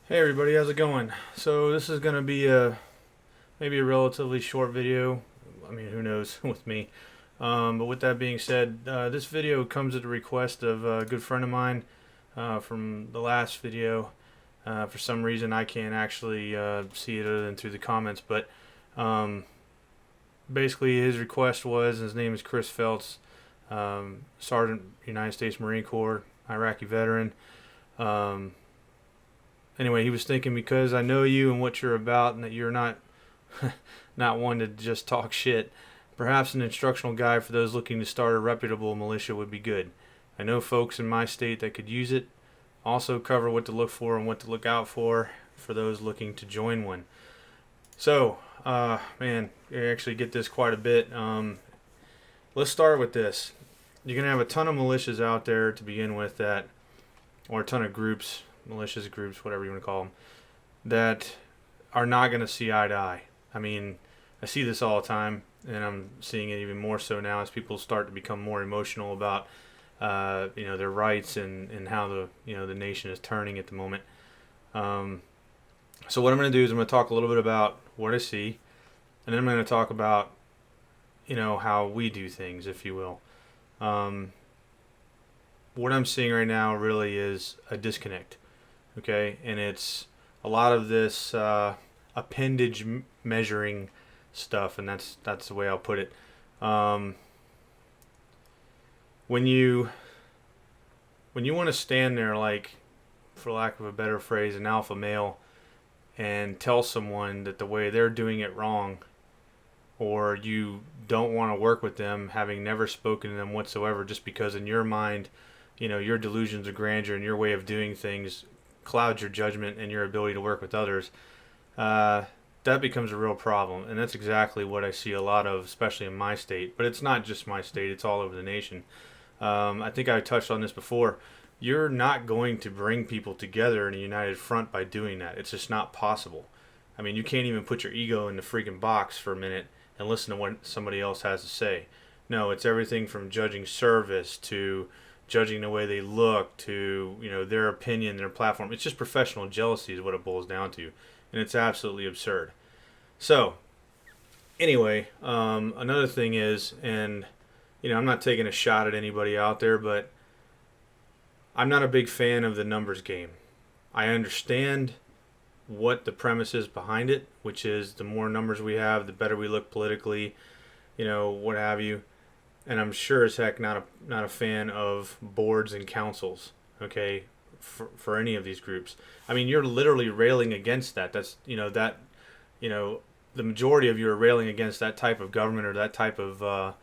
Hey everybody, how's it going? So this is gonna be maybe a relatively short video. I mean, who knows with me. But with that being said, this video comes at the request of a good friend of mine from the last video. For some reason, I can't actually see it other than through the comments. But um, basically, his request was, his name is Chris Feltz, Sergeant, United States Marine Corps, Iraqi veteran. Um, anyway, he was thinking, because I know you and what you're about, and that you're not not one to just talk shit. Perhaps an instructional guide for those looking to start a reputable militia would be good. I know folks in my state that could use it. Also cover what to look for and what to look out for those looking to join one. So, man, you actually get this quite a bit. Let's start with this. You're gonna have a ton of militias out there to begin with or a ton of groups, militias groups, whatever you want to call them, that are not going to see eye to eye. I mean, I see this all the time, and I'm seeing it even more so now as people start to become more emotional about, their rights and how the nation is turning at the moment. Um, so what I'm going to do is I'm going to talk a little bit about what I see, and then I'm going to talk about, how we do things, if you will. Um, what I'm seeing right now really is a disconnect. Okay, and it's a lot of this appendage measuring stuff, and that's the way I'll put it. Um, when you want to stand there, like, for lack of a better phrase, an alpha male, and tell someone that the way they're doing it wrong, or you don't want to work with them, having never spoken to them whatsoever, just because in your mind, your delusions of grandeur and your way of doing things clouds your judgment and your ability to work with others, that becomes a real problem. And that's exactly what I see a lot of, especially in my state. But it's not just my state, it's all over the nation. I think I touched on this before. You're not going to bring people together in a united front by doing that. It's just not possible. I mean, you can't even put your ego in the freaking box for a minute and listen to what somebody else has to say. No, it's everything from judging service to judging the way they look to their opinion, their platform. It's just professional jealousy is what it boils down to, and it's absolutely absurd. So anyway, another thing is, and I'm not taking a shot at anybody out there, but I'm not a big fan of the numbers game. I understand what the premise is behind it, which is the more numbers we have, the better we look politically, what have you. And I'm sure as heck not a fan of boards and councils. Okay, for any of these groups. I mean, you're literally railing against that. That's the majority of you are railing against that type of government or that type of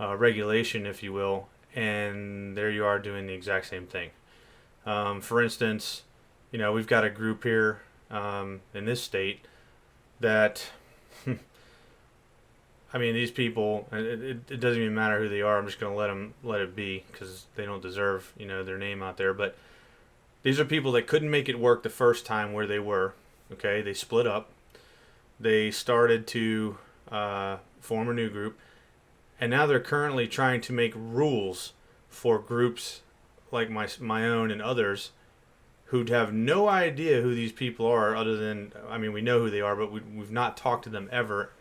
regulation, if you will. And there you are doing the exact same thing. For instance, we've got a group here in this state that I mean, these people, it doesn't even matter who they are. I'm just going to let it be because they don't deserve, their name out there. But these are people that couldn't make it work the first time where they were. Okay, they split up. They started to form a new group. And now they're currently trying to make rules for groups like my own and others who'd have no idea who these people are other than, I mean, we know who they are, but we've not talked to them ever,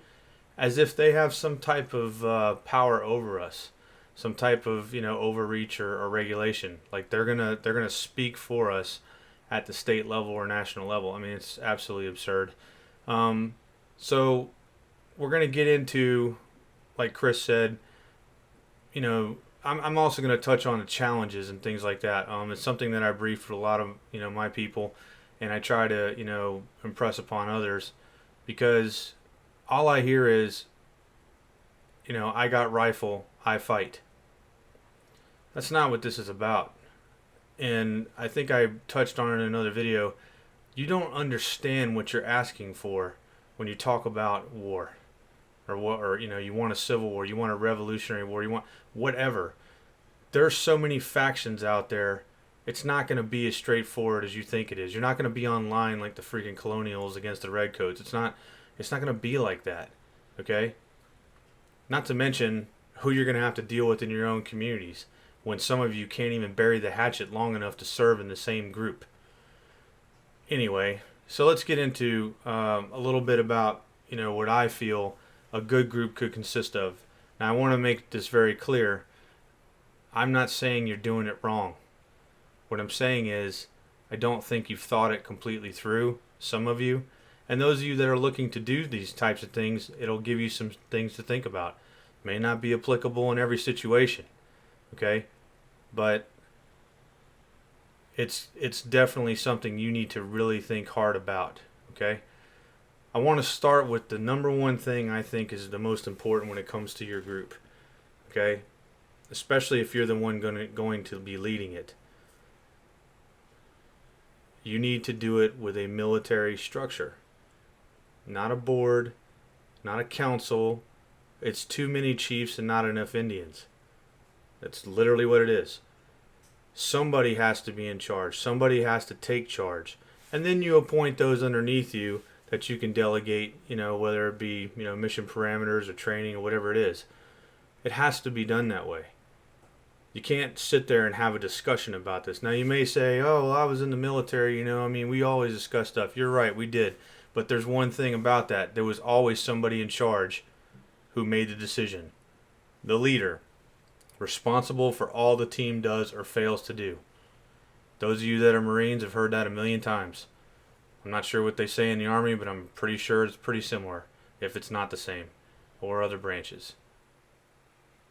as if they have some type of power over us, some type of overreach or regulation. Like they're gonna speak for us at the state level or national level. I mean, it's absolutely absurd. So we're gonna get into, like Chris said, I'm also going to touch on the challenges and things like that. It's something that I brief with a lot of my people, and I try to impress upon others, because all I hear is, I got rifle, I fight. That's not what this is about. And I think I touched on it in another video. You don't understand what you're asking for when you talk about war. Or you want a civil war, you want a revolutionary war, you want whatever. There's so many factions out there. It's not going to be as straightforward as you think it is. You're not going to be online like the freaking colonials against the redcoats. It's not going to be like that. Okay? Not to mention who you're going to have to deal with in your own communities when some of you can't even bury the hatchet long enough to serve in the same group. Anyway, so let's get into a little bit about what I feel a good group could consist of. Now, I want to make this very clear. I'm not saying you're doing it wrong. What I'm saying is, I don't think you've thought it completely through, some of you. And those of you that are looking to do these types of things, it'll give you some things to think about. May not be applicable in every situation, okay? But it's definitely something you need to really think hard about, okay? I want to start with the number one thing I think is the most important when it comes to your group, okay? Especially if you're the one going to be leading it. You need to do it with a military structure. Not a board, not a council. It's too many chiefs and not enough Indians. That's literally what it is. Somebody has to be in charge. Somebody has to take charge. And then you appoint those underneath you that you can delegate, whether it be, mission parameters or training or whatever it is. It has to be done that way. You can't sit there and have a discussion about this. Now, you may say, oh, well, I was in the military, we always discuss stuff. You're right, we did. But there's one thing about that. There was always somebody in charge who made the decision. The leader, responsible for all the team does or fails to do. Those of you that are Marines have heard that a million times. I'm not sure what they say in the Army, but I'm pretty sure it's pretty similar, if it's not the same, or other branches.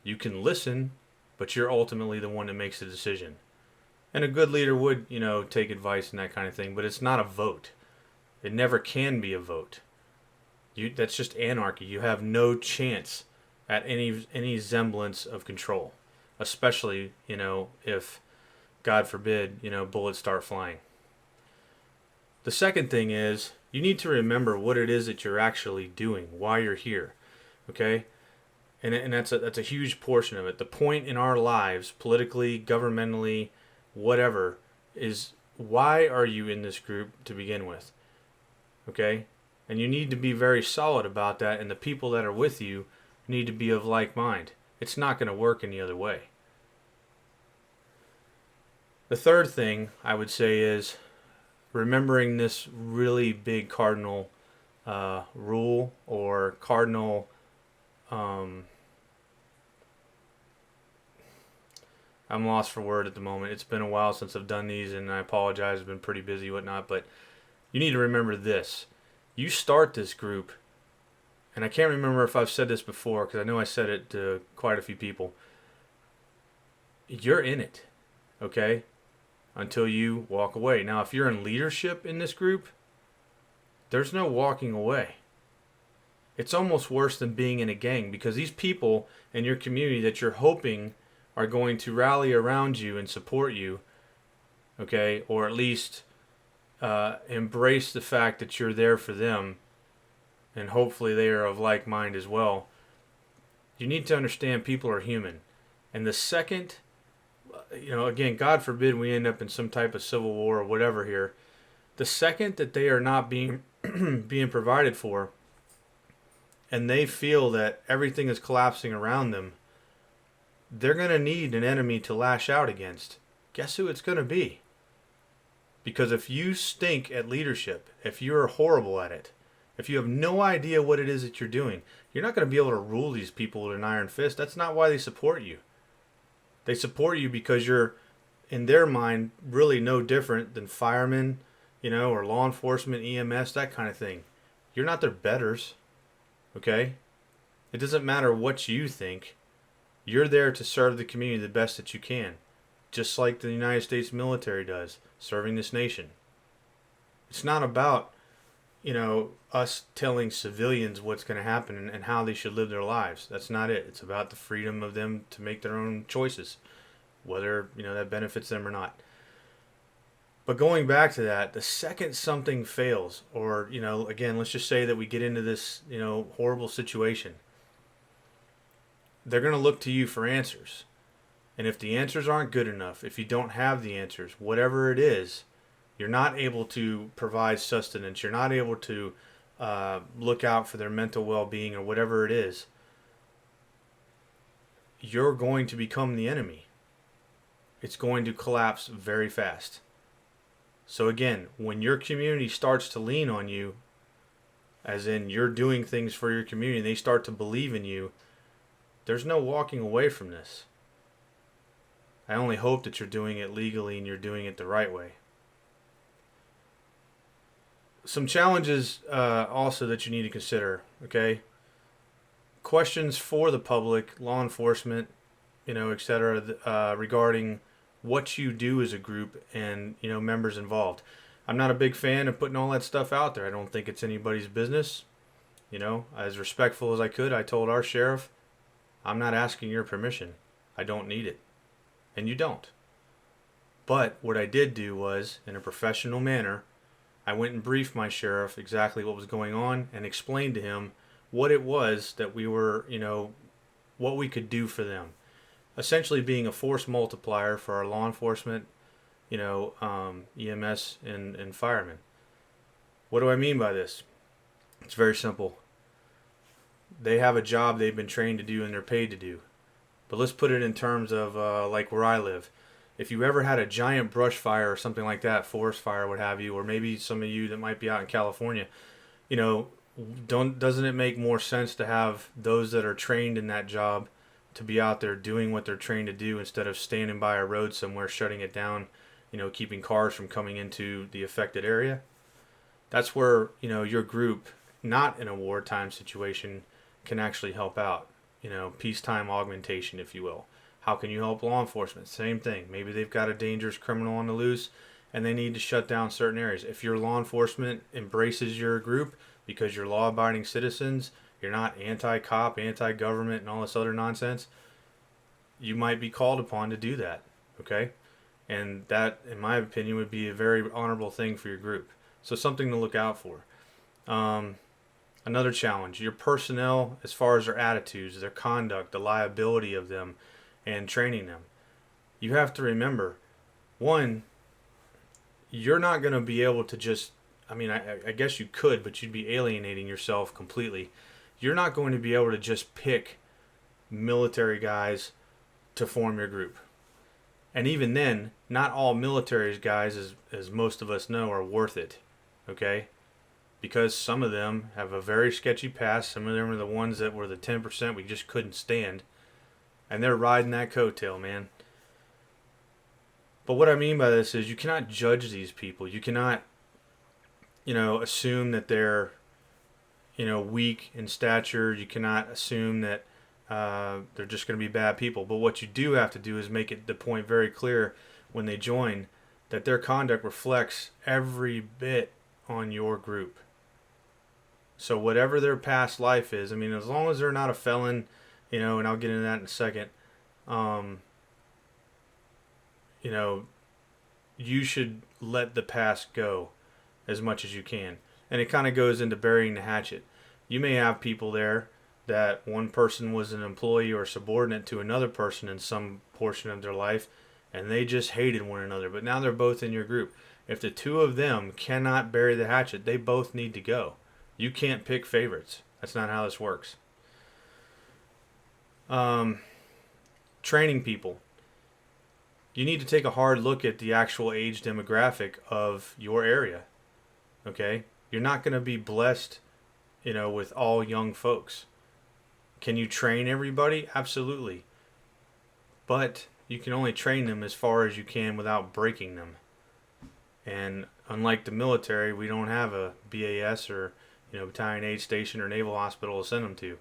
You can listen, but you're ultimately the one that makes the decision. And a good leader would, take advice and that kind of thing, but it's not a vote. It never can be a vote. That's just anarchy. You have no chance at any semblance of control, especially, if, God forbid, bullets start flying. The second thing is, you need to remember what it is that you're actually doing, why you're here, okay? And that's a huge portion of it. The point in our lives, politically, governmentally, whatever, is why are you in this group to begin with? Okay? And you need to be very solid about that, and the people that are with you need to be of like mind. It's not going to work any other way. The third thing I would say is remembering this really big cardinal rule or cardinal I'm lost for word at the moment. It's been a while since I've done these, and I apologize. I've been pretty busy, whatnot. But you need to remember this. You start this group, and I can't remember if I've said this before, because I know I said it to quite a few people. You're in it, okay? Until you walk away. Now, if you're in leadership in this group, there's no walking away. It's almost worse than being in a gang, because these people in your community that you're hoping are going to rally around you and support you, okay, or at least embrace the fact that you're there for them, and hopefully they are of like mind as well. You need to understand people are human. And the second, again, God forbid we end up in some type of civil war or whatever here, the second that they are not being being provided for, and they feel that everything is collapsing around them, they're going to need an enemy to lash out against. Guess who it's going to be? Because if you stink at leadership, if you're horrible at it, if you have no idea what it is that you're doing, you're not going to be able to rule these people with an iron fist. That's not why they support you. They support you because you're, in their mind, really no different than firemen, or law enforcement, EMS, that kind of thing. You're not their betters, okay? It doesn't matter what you think. You're there to serve the community the best that you can, just like the United States military does, serving this nation. It's not about, us telling civilians what's going to happen and how they should live their lives. That's not it. It's about the freedom of them to make their own choices, whether, that benefits them or not. But going back to that, the second something fails, or, again, let's just say that we get into this, horrible situation, they're going to look to you for answers. And if the answers aren't good enough, if you don't have the answers, whatever it is, you're not able to provide sustenance, you're not able to look out for their mental well-being or whatever it is, you're going to become the enemy. It's going to collapse very fast. So again, when your community starts to lean on you, as in you're doing things for your community, and they start to believe in you, there's no walking away from this. I only hope that you're doing it legally and you're doing it the right way. Some challenges also that you need to consider, okay? Questions for the public, law enforcement, etc., regarding what you do as a group and, members involved. I'm not a big fan of putting all that stuff out there. I don't think it's anybody's business. As respectful as I could, I told our sheriff, I'm not asking your permission. I don't need it. And you don't. But what I did do was, in a professional manner, I went and briefed my sheriff exactly what was going on and explained to him what it was that we were, what we could do for them. Essentially being a force multiplier for our law enforcement, EMS and firemen. What do I mean by this? It's very simple. They have a job they've been trained to do and they're paid to do. But let's put it in terms of like where I live. If you ever had a giant brush fire or something like that, forest fire, what have you, or maybe some of you that might be out in California, doesn't it make more sense to have those that are trained in that job to be out there doing what they're trained to do instead of standing by a road somewhere shutting it down, keeping cars from coming into the affected area? That's where, your group, not in a wartime situation, can actually help out. Peacetime augmentation, if you will. How can you help law enforcement? Same thing. Maybe they've got a dangerous criminal on the loose and they need to shut down certain areas. If your law enforcement embraces your group because you're law-abiding citizens, you're not anti-cop, anti-government, and all this other nonsense, you might be called upon to do that, okay? And that, in my opinion, would be a very honorable thing for your group. So something to look out for. Another challenge, your personnel, as far as their attitudes, their conduct, the liability of them, and training them. You have to remember, one, you're not going to be able to just, I guess you could, but you'd be alienating yourself completely. You're not going to be able to just pick military guys to form your group. And even then, not all military guys, as most of us know, are worth it, okay? Because some of them have a very sketchy past. Some of them are the ones that were the 10% we just couldn't stand. And they're riding that coattail, man. But what I mean by this is you cannot judge these people. You cannot, assume that they're, weak in stature. You cannot assume that they're just going to be bad people. But what you do have to do is make it the point very clear when they join that their conduct reflects every bit on your group. So whatever their past life is, as long as they're not a felon, and I'll get into that in a second, you should let the past go as much as you can. And it kind of goes into burying the hatchet. You may have people there that one person was an employee or subordinate to another person in some portion of their life, and they just hated one another. But now they're both in your group. If the two of them cannot bury the hatchet, they both need to go. You can't pick favorites. That's not how this works. Training people. You need to take a hard look at the actual age demographic of your area. Okay? You're not going to be blessed, with all young folks. Can you train everybody? Absolutely. But you can only train them as far as you can without breaking them. And unlike the military, we don't have a BAS or battalion aid station or naval hospital to send them to.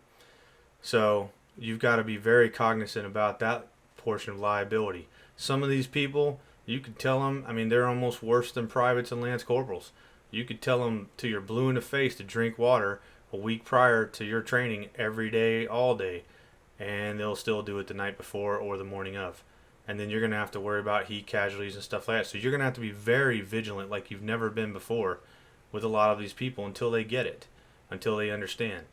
So you've got to be very cognizant about that portion of liability. Some of these people, you could tell them, they're almost worse than privates and lance corporals. You could tell them to your blue in the face to drink water a week prior to your training every day, all day, and they'll still do it the night before or the morning of. And then you're going to have to worry about heat casualties and stuff like that. So you're going to have to be very vigilant like you've never been before with a lot of these people until they get it, until they understand.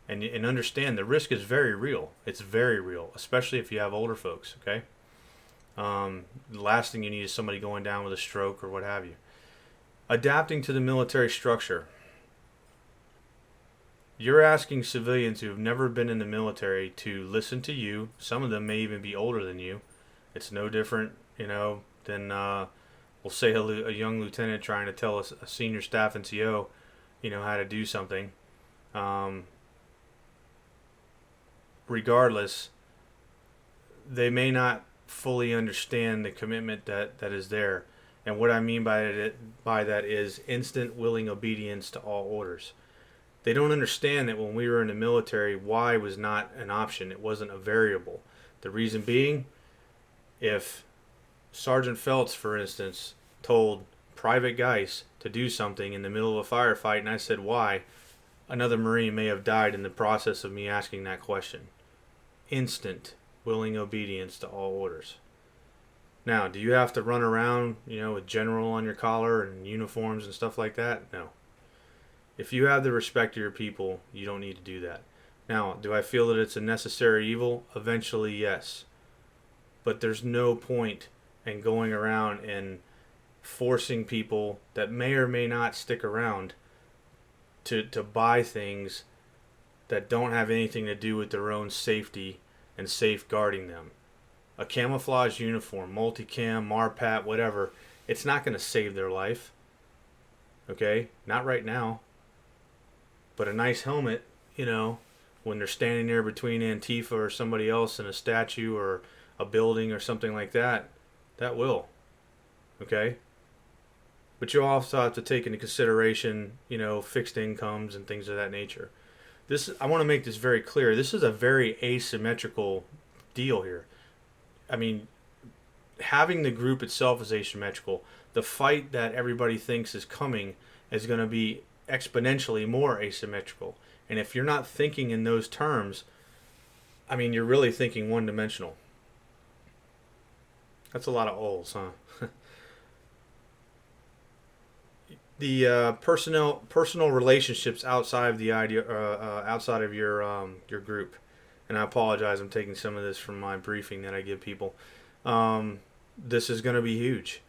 And understand the risk is very real. It's very real, especially if you have older folks, okay? The last thing you need is somebody going down with a stroke or what have you. Adapting to the military structure. You're asking civilians who have never been in the military to listen to you. Some of them may even be older than you. It's no different, than We'll say a young lieutenant trying to tell a senior staff NCO, how to do something. Um, Regardless, they may not fully understand the commitment that is there. And what I mean by that is instant willing obedience to all orders. They don't understand that when we were in the military, why was not an option. It wasn't a variable. The reason being, if Sergeant Phelps, for instance, told Private Geis to do something in the middle of a firefight and I said why, another Marine may have died in the process of me asking that question. Instant willing obedience to all orders. Now, do you have to run around, with general on your collar and uniforms and stuff like that? No. If you have the respect of your people, you don't need to do that. Now, do I feel that it's a necessary evil? Eventually, yes. But there's no point in going around and forcing people that may or may not stick around to buy things that don't have anything to do with their own safety and safeguarding them. A camouflage uniform, multicam, MARPAT, whatever, it's not going to save their life. Okay? Not right now. But a nice helmet, when they're standing there between Antifa or somebody else and a statue or a building or something like that, that will. Okay? But you also have to take into consideration, fixed incomes and things of that nature. I want to make this very clear. This is a very asymmetrical deal here. I mean, having the group itself is asymmetrical. The fight that everybody thinks is coming is going to be exponentially more asymmetrical. And if you're not thinking in those terms, you're really thinking one-dimensional. That's a lot of O's, huh? The personal relationships outside of the idea, outside of your group. And I apologize, I'm taking some of this from my briefing that I give people. This is going to be huge.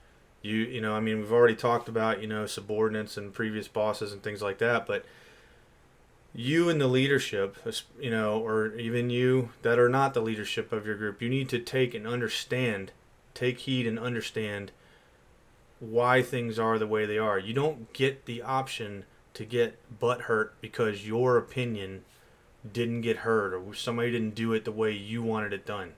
We've already talked about, subordinates and previous bosses and things like that, but you in the leadership, or even you that are not the leadership of your group, you need to take heed and understand why things are the way they are. You don't get the option to get butt hurt because your opinion didn't get heard or somebody didn't do it the way you wanted it done.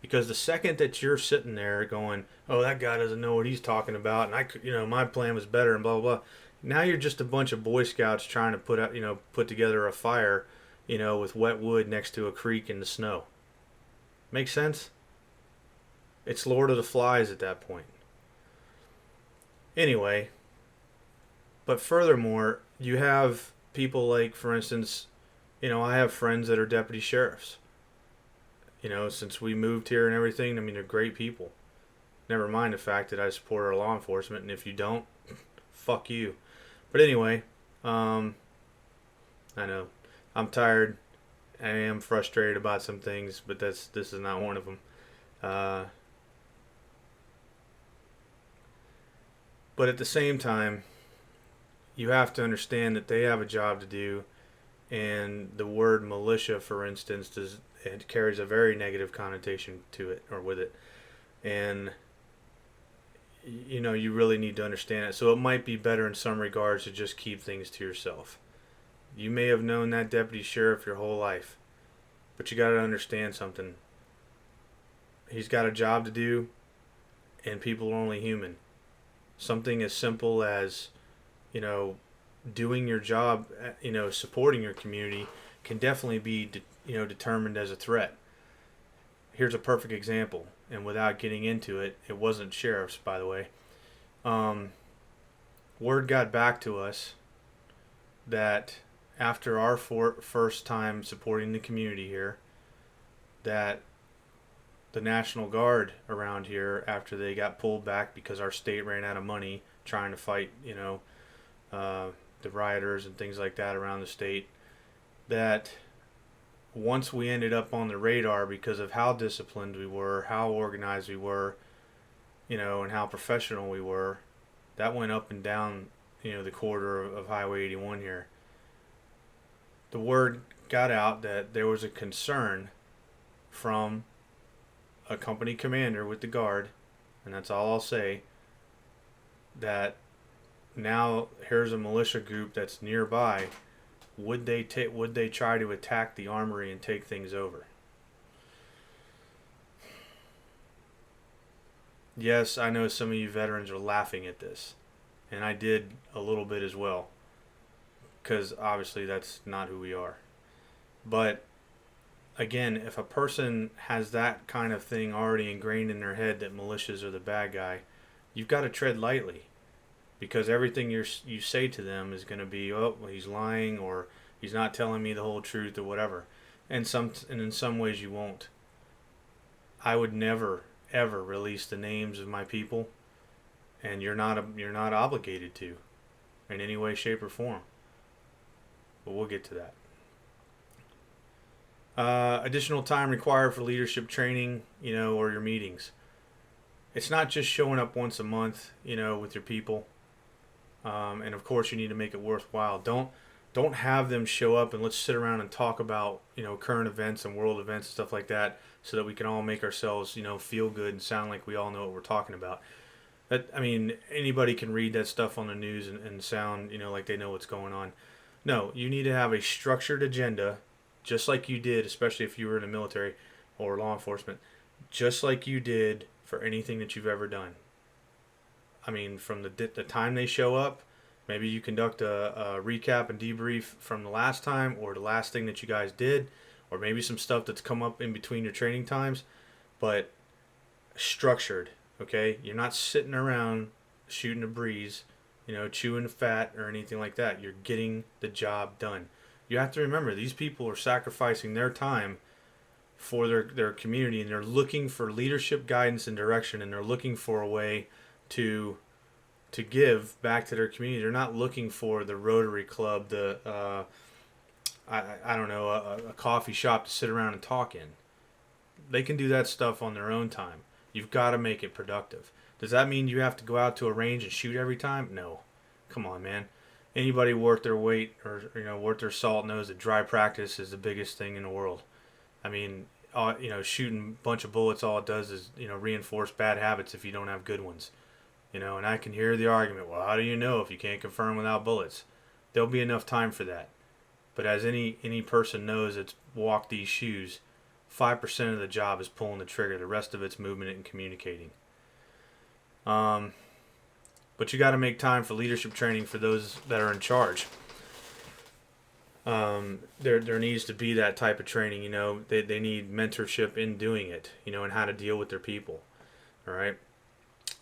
Because the second that you're sitting there going, oh, that guy doesn't know what he's talking about, and my plan was better, and blah blah blah. Now you're just a bunch of Boy Scouts trying to put together a fire, with wet wood next to a creek in the snow. Make sense? It's Lord of the Flies at that point. Anyway, but furthermore, you have people like, for instance, I have friends that are deputy sheriffs. Since we moved here and everything, they're great people. Never mind the fact that I support our law enforcement, and if you don't, fuck you. But anyway, I know I'm tired. I am frustrated about some things, but this is not one of them. But at the same time, you have to understand that they have a job to do, and the word militia, for instance, it carries a very negative connotation to it, or with it. And you really need to understand it. So it might be better in some regards to just keep things to yourself. You may have known that deputy sheriff your whole life, but you got to understand something. He's got a job to do, and people are only human. Something as simple as, doing your job, supporting your community can definitely be, determined as a threat. Here's a perfect example, and without getting into it, it wasn't sheriffs, by the way. Word got back to us that after our first time supporting the community here, that the National Guard around here, after they got pulled back because our state ran out of money trying to fight, the rioters and things like that around the state, that once we ended up on the radar because of how disciplined we were, how organized we were, and how professional we were, that went up and down, the corridor of Highway 81 here. The word got out that there was a concern from a company commander with the Guard, and that's all I'll say, that now here's a militia group that's nearby. Would they try to attack the armory and take things over? Yes, I know some of you veterans are laughing at this, and I did a little bit as well, because obviously that's not who we are. But again, if a person has that kind of thing already ingrained in their head that militias are the bad guy, you've got to tread lightly, because everything you say to them is going to be, oh, well, he's lying, or he's not telling me the whole truth, or whatever. And in some ways you won't. I would never ever release the names of my people, and you're not obligated to in any way, shape, or form. But we'll get to that. Additional time required for leadership training, or your meetings. It's not just showing up once a month, with your people. And of course, you need to make it worthwhile. Don't have them show up and let's sit around and talk about current events and world events and stuff like that, so that we can all make ourselves feel good and sound like we all know what we're talking about. Anybody can read that stuff on the news and sound like they know what's going on. No, you need to have a structured agenda, just like you did, especially if you were in the military or law enforcement, just like you did for anything that you've ever done. From the time they show up, maybe you conduct a recap and debrief from the last time or the last thing that you guys did, or maybe some stuff that's come up in between your training times, but structured, okay? You're not sitting around shooting a breeze, chewing fat or anything like that. You're getting the job done. You have to remember, these people are sacrificing their time for their community, and they're looking for leadership guidance and direction, and they're looking for a way to give back to their community. They're not looking for the Rotary Club, I don't know, a coffee shop to sit around and talk in. They can do that stuff on their own time. You've got to make it productive. Does that mean you have to go out to a range and shoot every time? No. Come on, man. Anybody worth their weight or worth their salt knows that dry practice is the biggest thing in the world. Shooting a bunch of bullets, all it does is reinforce bad habits if you don't have good ones. And I can hear the argument, well, how do you know if you can't confirm without bullets? There'll be enough time for that. But as any person knows that's walked these shoes, 5% of the job is pulling the trigger. The rest of it's movement and communicating. But you got to make time for leadership training for those that are in charge. There needs to be that type of training. They need mentorship in doing it. And how to deal with their people. All right.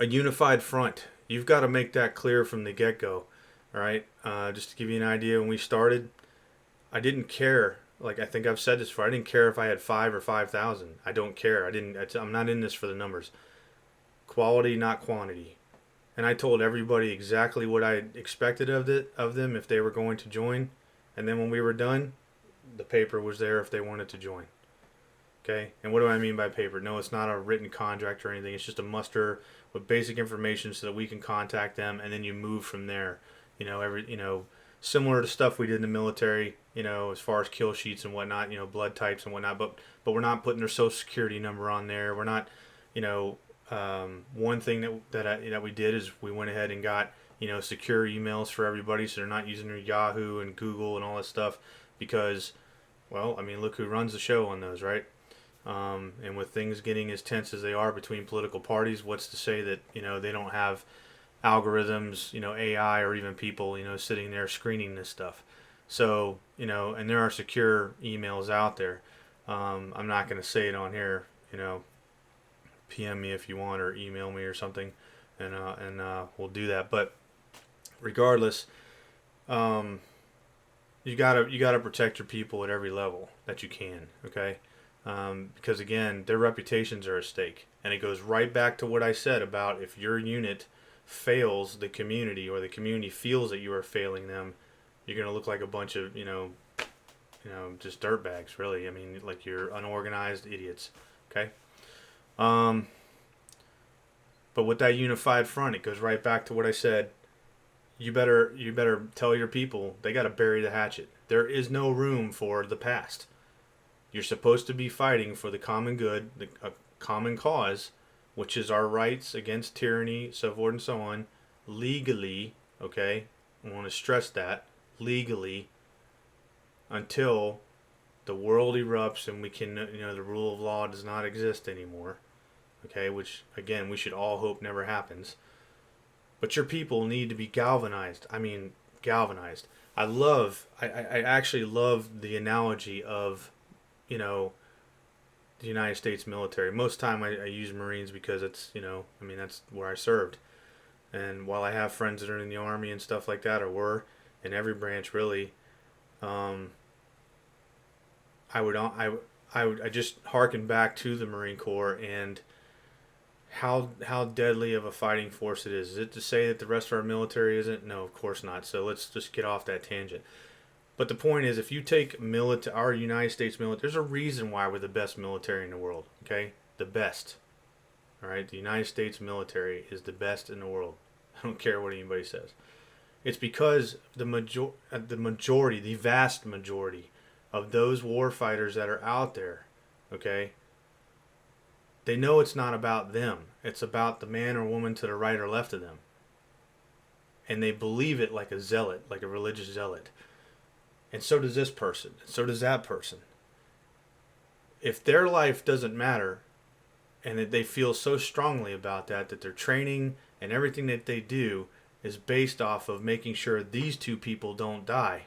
A unified front. You've got to make that clear from the get-go. All right. Just to give you an idea, when we started, I didn't care. Like I think I've said this before. I didn't care if I had 5 or 5,000. I don't care. I'm not in this for the numbers. Quality, not quantity. And I told everybody exactly what I expected of them if they were going to join. And then when we were done, the paper was there if they wanted to join. Okay? And what do I mean by paper? No, it's not a written contract or anything. It's just a muster with basic information so that we can contact them, and then you move from there. Similar to stuff we did in the military, as far as kill sheets and whatnot, blood types and whatnot. But we're not putting their social security number on there. We're not, one thing that we did is we went ahead and got secure emails for everybody, so they're not using their Yahoo and Google and all that stuff, because, well, look who runs the show on those, right? And with things getting as tense as they are between political parties, what's to say that they don't have algorithms, AI, or even people sitting there screening this stuff. So and there are secure emails out there. I'm not going to say it on here. PM me if you want, or email me or something, and we'll do that. But regardless, you gotta protect your people at every level that you can. Okay, because again, their reputations are at stake, and it goes right back to what I said about if your unit fails the community, or the community feels that you are failing them, you're gonna look like a bunch of just dirtbags. Really, like you're unorganized idiots. Okay. But with that unified front, it goes right back to what I said. You better tell your people they got to bury the hatchet. There is no room for the past. You're supposed to be fighting for the common good, a common cause, which is our rights against tyranny, so forth and so on, legally, okay? I want to stress that, legally, until the world erupts and we can, the rule of law does not exist anymore, okay? Which, again, we should all hope never happens. But your people need to be galvanized. I mean, galvanized. I actually love the analogy of, the United States military. Most time I use Marines because it's, that's where I served. And while I have friends that are in the Army and stuff like that, or were in every branch really, um, I just harken back to the Marine Corps and how deadly of a fighting force it is. Is it to say that the rest of our military isn't? No, of course not. So let's just get off that tangent. But the point is, if you take our United States military, there's a reason why we're the best military in the world. Okay, the best. All right, the United States military is the best in the world. I don't care what anybody says. It's because the vast majority of those war fighters that are out there, okay, they know it's not about them. It's about the man or woman to the right or left of them. And they believe it like a zealot, like a religious zealot. And so does this person. And so does that person. If their life doesn't matter, and that they feel so strongly about that their training and everything that they do is based off of making sure these two people don't die,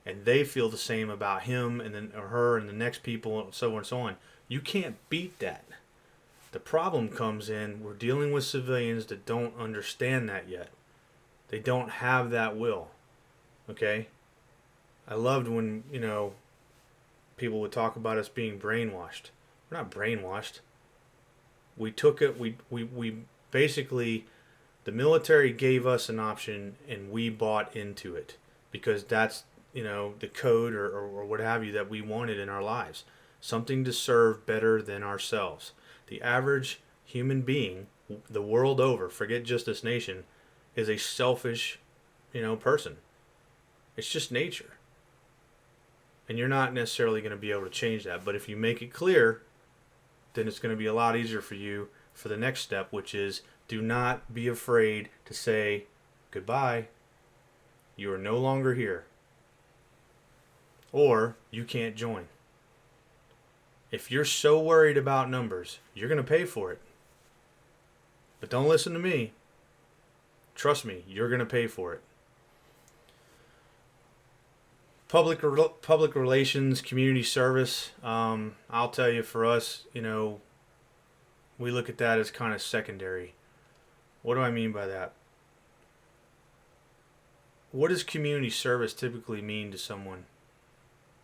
and they feel the same about him and then or her and the next people, and so on and so on, you can't beat that. The problem comes in, we're dealing with civilians that don't understand that yet. They don't have that will. Okay? I loved when, people would talk about us being brainwashed. We're not brainwashed. We took it, we basically, the military gave us an option and we bought into it because that's, the code or what have you that we wanted in our lives. Something to serve better than ourselves. The average human being, the world over, forget just this nation, is a selfish, person. It's just nature. And you're not necessarily going to be able to change that. But if you make it clear, then it's going to be a lot easier for you for the next step, which is do not be afraid to say goodbye. You are no longer here. Or you can't join. If you're so worried about numbers, you're going to pay for it. But don't listen to me. Trust me, you're going to pay for it. Public relations, community service. I'll tell you, for us, we look at that as kind of secondary. What do I mean by that? What does community service typically mean to someone?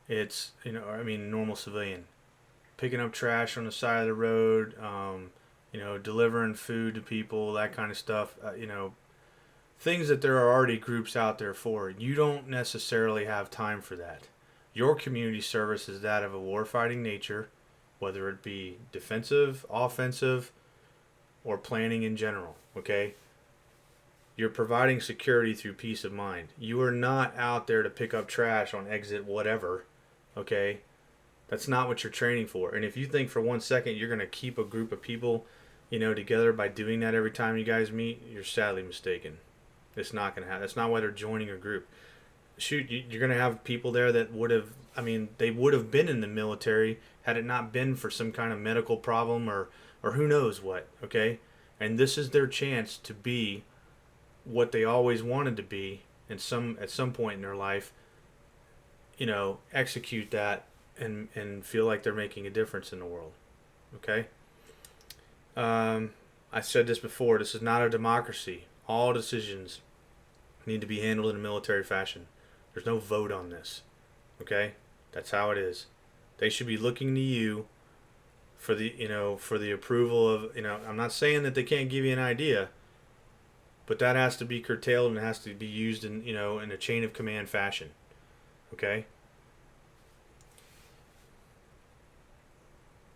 It's, normal civilian. Picking up trash on the side of the road, delivering food to people, that kind of stuff, things that there are already groups out there for. You don't necessarily have time for that. Your community service is that of a warfighting nature, whether it be defensive, offensive, or planning in general, okay? You're providing security through peace of mind. You are not out there to pick up trash on exit whatever, okay? That's not what you're training for. And if you think for 1 second you're going to keep a group of people, together by doing that every time you guys meet, you're sadly mistaken. It's not going to happen. That's not why they're joining a group. Shoot, you're going to have people there that they would have been in the military had it not been for some kind of medical problem or who knows what, okay? And this is their chance to be what they always wanted to be at some point in their life, execute that and feel like they're making a difference in the world, okay? I said this before, this is not a democracy. All decisions need to be handled in a military fashion. There's no vote on this, okay? That's how it is. They should be looking to you for the approval of, I'm not saying that they can't give you an idea, but that has to be curtailed and it has to be used in, in a chain of command fashion, okay?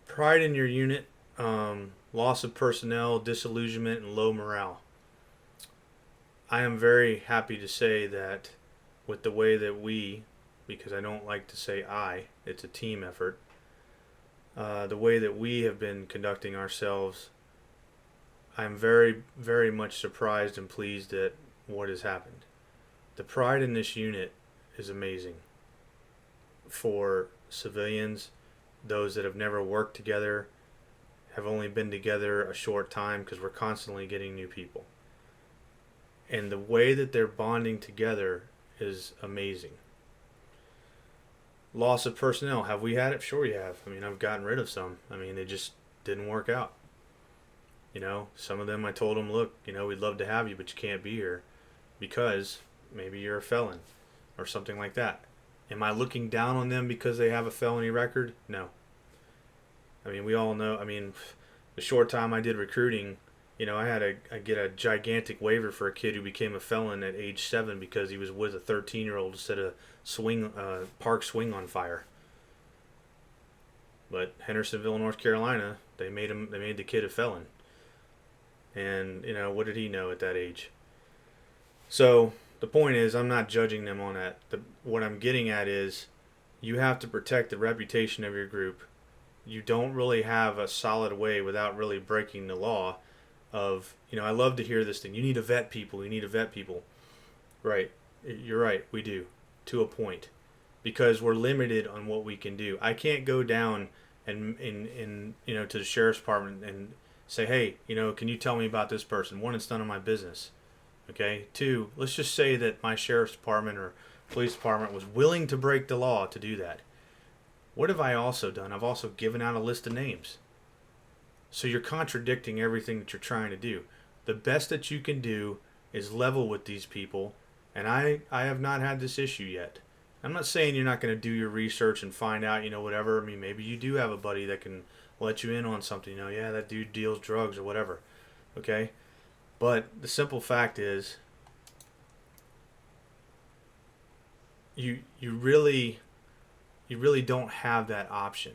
Pride in your unit, loss of personnel, disillusionment, and low morale. I am very happy to say that with the way that because I don't like to say it's a team effort, the way that we have been conducting ourselves, I'm very, very much surprised and pleased at what has happened. The pride in this unit is amazing for civilians, those that have never worked together, have only been together a short time because we're constantly getting new people. And the way that they're bonding together is amazing. Loss of personnel. Have we had it? Sure, you have. I mean, I've gotten rid of some. I mean, they just didn't work out. Some of them I told them, look, we'd love to have you, but you can't be here because maybe you're a felon or something like that. Am I looking down on them because they have a felony record? No. I mean, we all know. I mean, the short time I did recruiting, I get a gigantic waiver for a kid who became a felon at age 7 because he was with a 13-year-old to set a park swing on fire. But Hendersonville, North Carolina, they made the kid a felon. And what did he know at that age? So the point is, I'm not judging them on that. What I'm getting at is, you have to protect the reputation of your group. You don't really have a solid way without really breaking the law of, I love to hear this thing. You need to vet people. You need to vet people. Right. You're right. We do, to a point, because we're limited on what we can do. I can't go down and to the sheriff's department and say, hey, can you tell me about this person? One, it's none of my business. Okay. 2, let's just say that my sheriff's department or police department was willing to break the law to do that. What have I also done? I've also given out a list of names. So you're contradicting everything that you're trying to do. The best that you can do is level with these people, and I have not had this issue yet. I'm not saying you're not going to do your research and find out, whatever. I mean, maybe you do have a buddy that can let you in on something. Yeah, that dude deals drugs or whatever. Okay? But the simple fact is, you really don't have that option.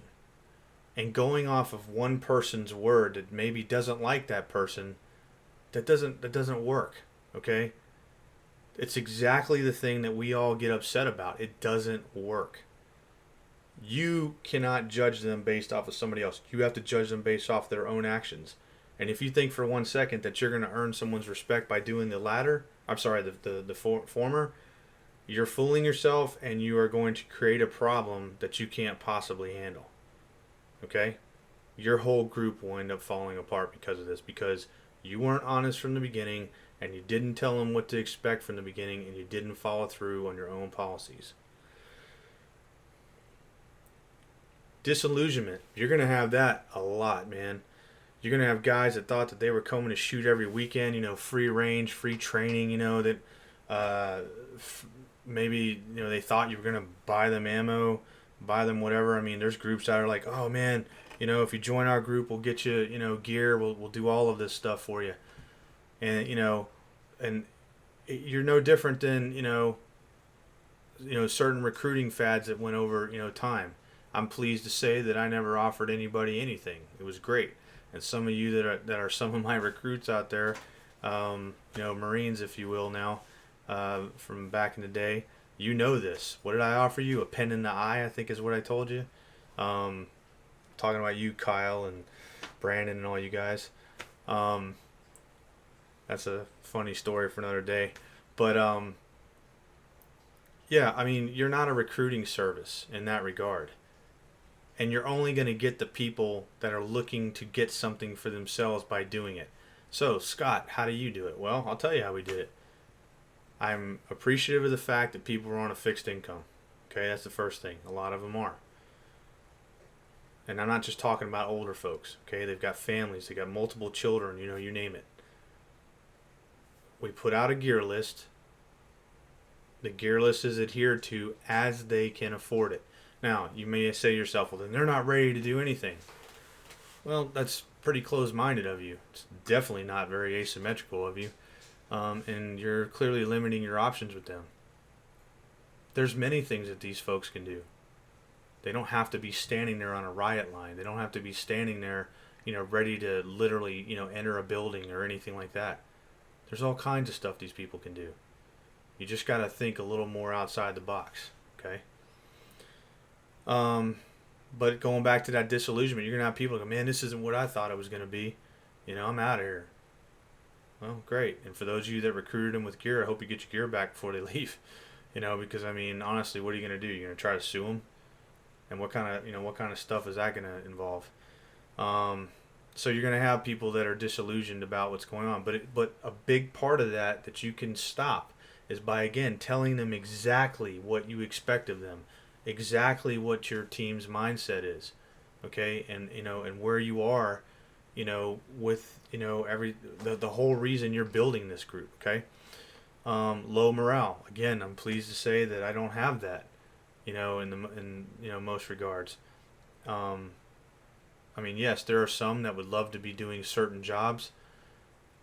And going off of one person's word that maybe doesn't like that person, that doesn't work. Okay? It's exactly the thing that we all get upset about. It doesn't work. You cannot judge them based off of somebody else. You have to judge them based off their own actions. And if you think for 1 second that you're going to earn someone's respect by doing the latter, the former, you're fooling yourself, and you are going to create a problem that you can't possibly handle. Okay? Your whole group will end up falling apart because of this, because you weren't honest from the beginning, and you didn't tell them what to expect from the beginning, and you didn't follow through on your own policies. Disillusionment. You're going to have that a lot, man. You're going to have guys that thought that they were coming to shoot every weekend, free range, free training, that maybe, they thought you were going to buy them ammo, buy them whatever. I mean, there's groups that are like, oh man, if you join our group, we'll get you, gear, we'll do all of this stuff for you. And, and you're no different than, certain recruiting fads that went over, time. I'm pleased to say that I never offered anybody anything. It was great. And some of you that are some of my recruits out there, Marines, if you will, now, from back in the day, this. What did I offer you? A pen in the eye, I think is what I told you. Talking about you, Kyle, and Brandon, and all you guys. That's a funny story for another day. But, yeah, I mean, you're not a recruiting service in that regard. And you're only going to get the people that are looking to get something for themselves by doing it. So, Scott, how do you do it? Well, I'll tell you how we did it. I'm appreciative of the fact that people are on a fixed income. Okay, that's the first thing. A lot of them are. And I'm not just talking about older folks. Okay, they've got families. They've got multiple children. You name it. We put out a gear list. The gear list is adhered to as they can afford it. Now, you may say to yourself, well, then they're not ready to do anything. Well, that's pretty close-minded of you. It's definitely not very asymmetrical of you. And you're clearly limiting your options with them. There's many things that these folks can do. They don't have to be standing there on a riot line. They don't have to be standing there, ready to literally, enter a building or anything like that. There's all kinds of stuff these people can do. You just got to think a little more outside the box, okay? But going back to that disillusionment, you're going to have people go, man, this isn't what I thought it was going to be. I'm out of here. Well, great. And for those of you that recruited them with gear, I hope you get your gear back before they leave. Because I mean, honestly, what are you going to do? You're going to try to sue them? And what kind of stuff is that going to involve? Um, so you're going to have people that are disillusioned about what's going on. But a big part of that you can stop is by, again, telling them exactly what you expect of them, exactly what your team's mindset is, okay, and where you are, with the whole reason you're building this group, okay. Low morale. Again, I'm pleased to say that I don't have that, in most regards. Um, I mean, yes, there are some that would love to be doing certain jobs,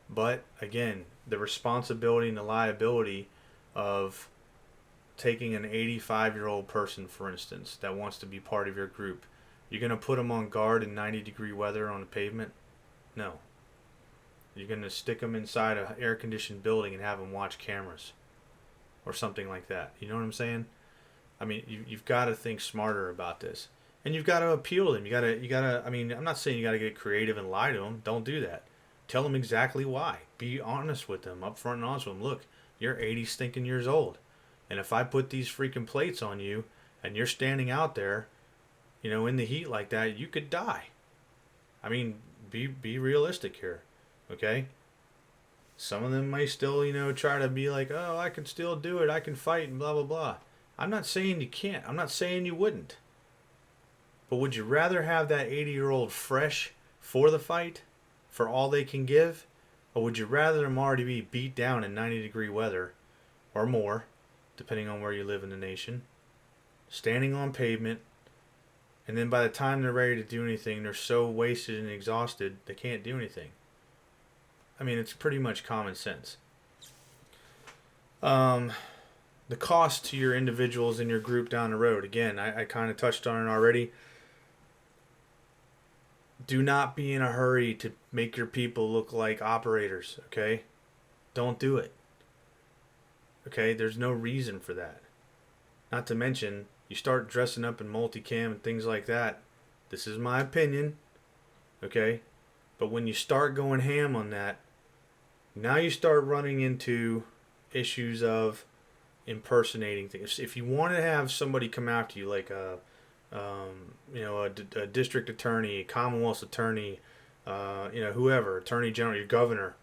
but again, the responsibility and the liability of taking an 85-year-old person, for instance, that wants to be part of your group, you're going to put them on guard in 90-degree weather on the pavement? No. You're going to stick them inside an air-conditioned building and have them watch cameras or something like that. You know what I'm saying? I mean, you've got to think smarter about this. And you've got to appeal to them. You got to, I mean, I'm not saying you got to get creative and lie to them. Don't do that. Tell them exactly why. Be honest with them, upfront and honest with them. Look, you're 80 stinking years old. And if I put these freaking plates on you and you're standing out there, in the heat like that, you could die. I mean, be realistic here, okay? Some of them may still, try to be like, oh, I can still do it. I can fight and blah, blah, blah. I'm not saying you can't. I'm not saying you wouldn't. But would you rather have that 80-year-old fresh for the fight, for all they can give? Or would you rather them already be beat down in 90-degree weather or more, depending on where you live in the nation, standing on pavement, and then by the time they're ready to do anything, they're so wasted and exhausted, they can't do anything? I mean, it's pretty much common sense. The cost to your individuals in your group down the road, again, I kind of touched on it already. Do not be in a hurry to make your people look like operators, okay? Don't do it. Okay? There's no reason for that. Not to mention, you start dressing up in multicam and things like that. This is my opinion, okay? But when you start going ham on that, now you start running into issues of impersonating things. If you want to have somebody come after you, like a district attorney, a Commonwealth's attorney, whoever, attorney general, your governor,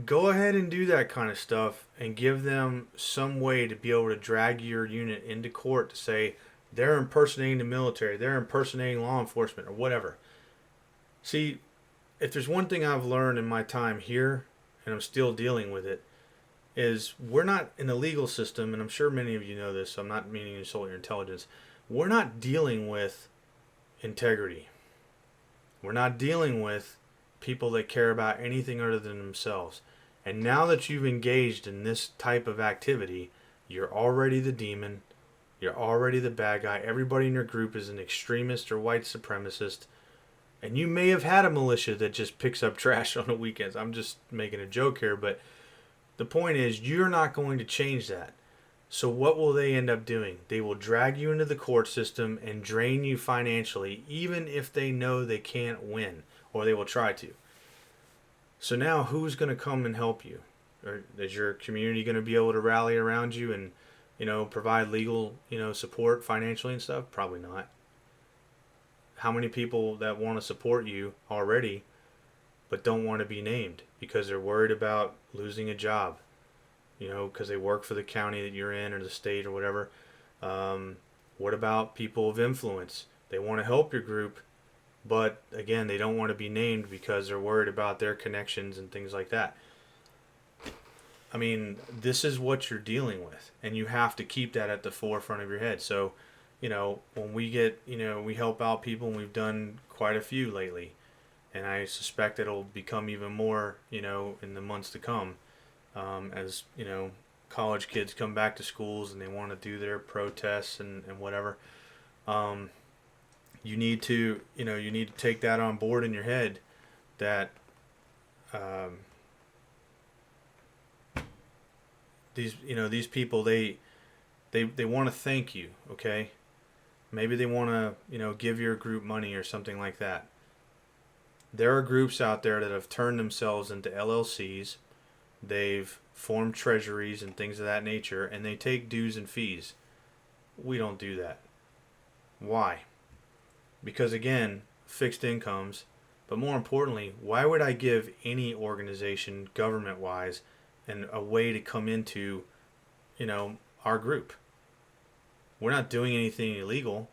go ahead and do that kind of stuff and give them some way to be able to drag your unit into court to say they're impersonating the military, they're impersonating law enforcement, or whatever. See, if there's one thing I've learned in my time here, and I'm still dealing with it, is we're not in the legal system, and I'm sure many of you know this, so I'm not meaning to insult your intelligence. We're not dealing with integrity. We're not dealing with people that care about anything other than themselves. And now that you've engaged in this type of activity, you're already the demon. You're already the bad guy. Everybody in your group is an extremist or white supremacist. And you may have had a militia that just picks up trash on the weekends. I'm just making a joke here, but the point is, you're not going to change that. So what will they end up doing? They will drag you into the court system and drain you financially, even if they know they can't win, or they will try to. So now who's going to come and help you? Or is your community going to be able to rally around you and, provide legal, support financially and stuff? Probably not. How many people that want to support you already but don't want to be named because they're worried about losing a job, because they work for the county that you're in or the state or whatever? What about people of influence? They want to help your group, but again, they don't want to be named because they're worried about their connections and things like that. I mean, this is what you're dealing with, and you have to keep that at the forefront of your head. So, when we get, we help out people, and we've done quite a few lately, and I suspect it'll become even more, in the months to come, as, college kids come back to schools and they want to do their protests and whatever. You need to take that on board in your head that these people, they want to thank you, okay? Maybe they want to, give your group money or something like that. There are groups out there that have turned themselves into LLCs. They've formed treasuries and things of that nature, and they take dues and fees. We don't do that. Why? Because again, fixed incomes, but more importantly, why would I give any organization, government-wise, and a way to come into, our group? We're not doing anything illegal,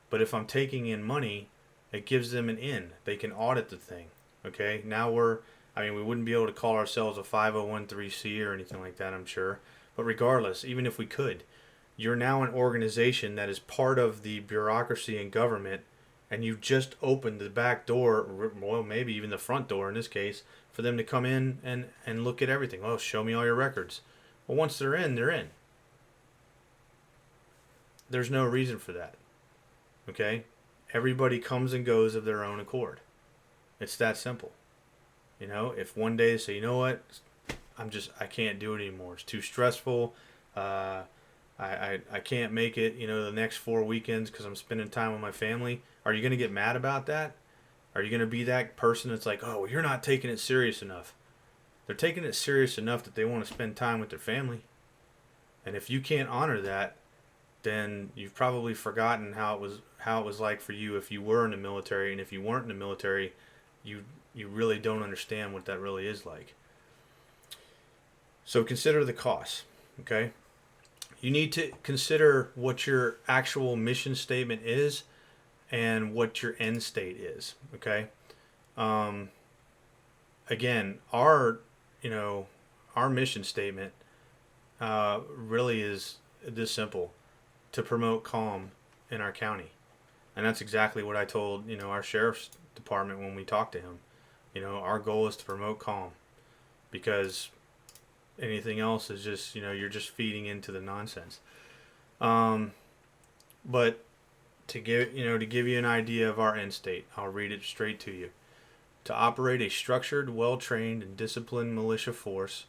but if I'm taking in money, it gives them an in. They can audit the thing. Okay? Now we wouldn't be able to call ourselves a 501c or anything like that, I'm sure. But regardless, even if we could, you're now an organization that is part of the bureaucracy and government, and you just opened the back door, well, maybe even the front door in this case, for them to come in and look at everything. Oh, show me all your records. Well, once they're in, they're in. There's no reason for that. Okay? Everybody comes and goes of their own accord. It's that simple. If one day they say, you know what, I can't do it anymore. It's too stressful. I can't make it, the next 4 weekends because I'm spending time with my family. Are you going to get mad about that? Are you going to be that person that's like, oh, you're not taking it serious enough? They're taking it serious enough that they want to spend time with their family. And if you can't honor that, then you've probably forgotten how it was like for you if you were in the military. And if you weren't in the military, you really don't understand what that really is like. So consider the costs, okay? You need to consider what your actual mission statement is and what your end state is, okay? Again, our mission statement really is this simple: to promote calm in our county. And that's exactly what I told, our sheriff's department when we talked to him. Our goal is to promote calm, because anything else is just, you're just feeding into the nonsense. But to give you an idea of our end state, I'll read it straight to you. To operate a structured, well-trained, and disciplined militia force,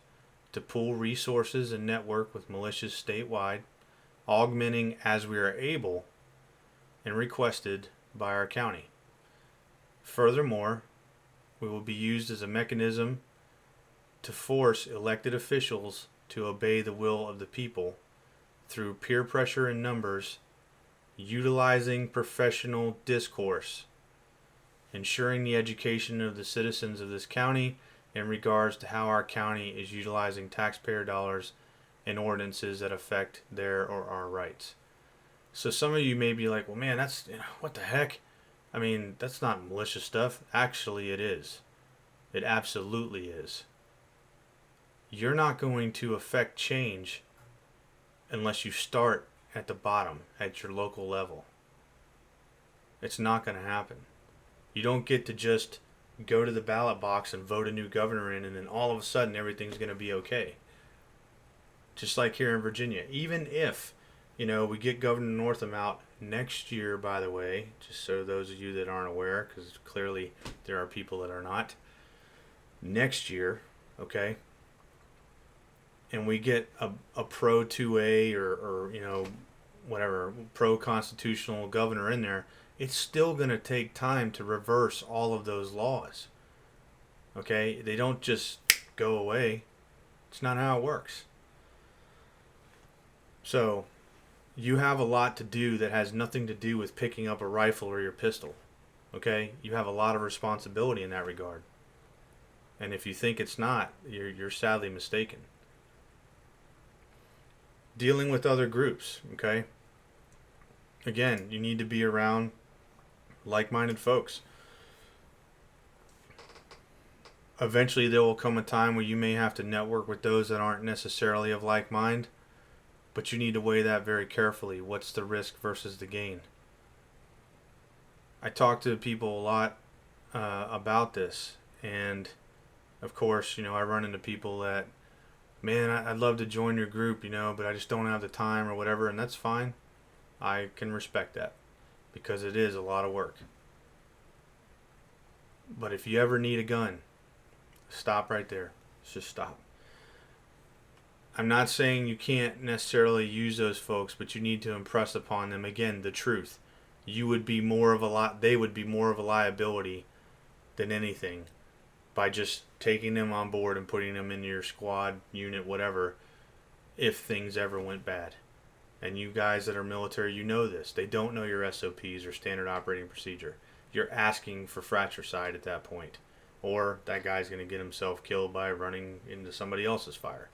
to pool resources and network with militias statewide, augmenting as we are able and requested by our county. Furthermore, we will be used as a mechanism to force elected officials to obey the will of the people through peer pressure in numbers, utilizing professional discourse, ensuring the education of the citizens of this county in regards to how our county is utilizing taxpayer dollars and ordinances that affect their or our rights. So some of you may be like, well, man, that's, what the heck? I mean, that's not malicious stuff. Actually, it is. It absolutely is. You're not going to affect change unless you start at the bottom, at your local level. It's not going to happen. You don't get to just go to the ballot box and vote a new governor in, and then all of a sudden everything's going to be okay. Just like here in Virginia. Even if, we get Governor Northam out next year, by the way, just so those of you that aren't aware, because clearly there are people that are not. Next year, okay, and we get a pro 2A or whatever, pro-constitutional governor in there, it's still going to take time to reverse all of those laws. Okay? They don't just go away. It's not how it works. So, you have a lot to do that has nothing to do with picking up a rifle or your pistol. Okay? You have a lot of responsibility in that regard. And if you think it's not, you're sadly mistaken. Dealing with other groups, okay? Again, you need to be around like-minded folks. Eventually there will come a time where you may have to network with those that aren't necessarily of like mind, but you need to weigh that very carefully. What's the risk versus the gain? I talk to people a lot about this, and of course, I run into people that, man, I'd love to join your group, but I just don't have the time or whatever, and that's fine. I can respect that, because it is a lot of work. But if you ever need a gun, stop right there. Just stop. I'm not saying you can't necessarily use those folks, but you need to impress upon them, again, the truth. They would be more of a liability than anything by just taking them on board and putting them in your squad, unit, whatever, if things ever went bad. And you guys that are military, you know this. They don't know your SOPs or standard operating procedure. You're asking for fratricide at that point. Or that guy's going to get himself killed by running into somebody else's fire.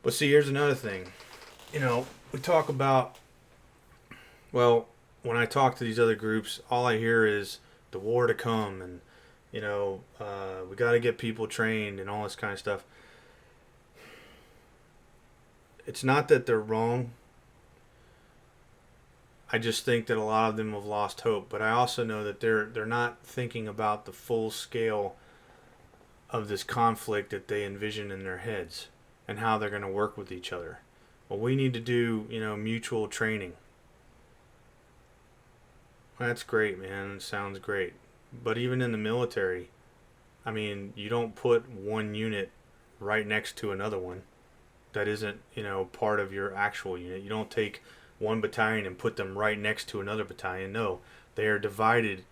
But see, here's another thing. We talk about, well, when I talk to these other groups, all I hear is the war to come and, we got to get people trained and all this kind of stuff. It's not that they're wrong. I just think that a lot of them have lost hope. But I also know that they're not thinking about the full scale of this conflict that they envision in their heads and how they're going to work with each other. Well, we need to do, mutual training. That's great, man. It sounds great. But even in the military, you don't put one unit right next to another one that isn't, part of your actual unit. You don't take one battalion and put them right next to another battalion. No, they are divided,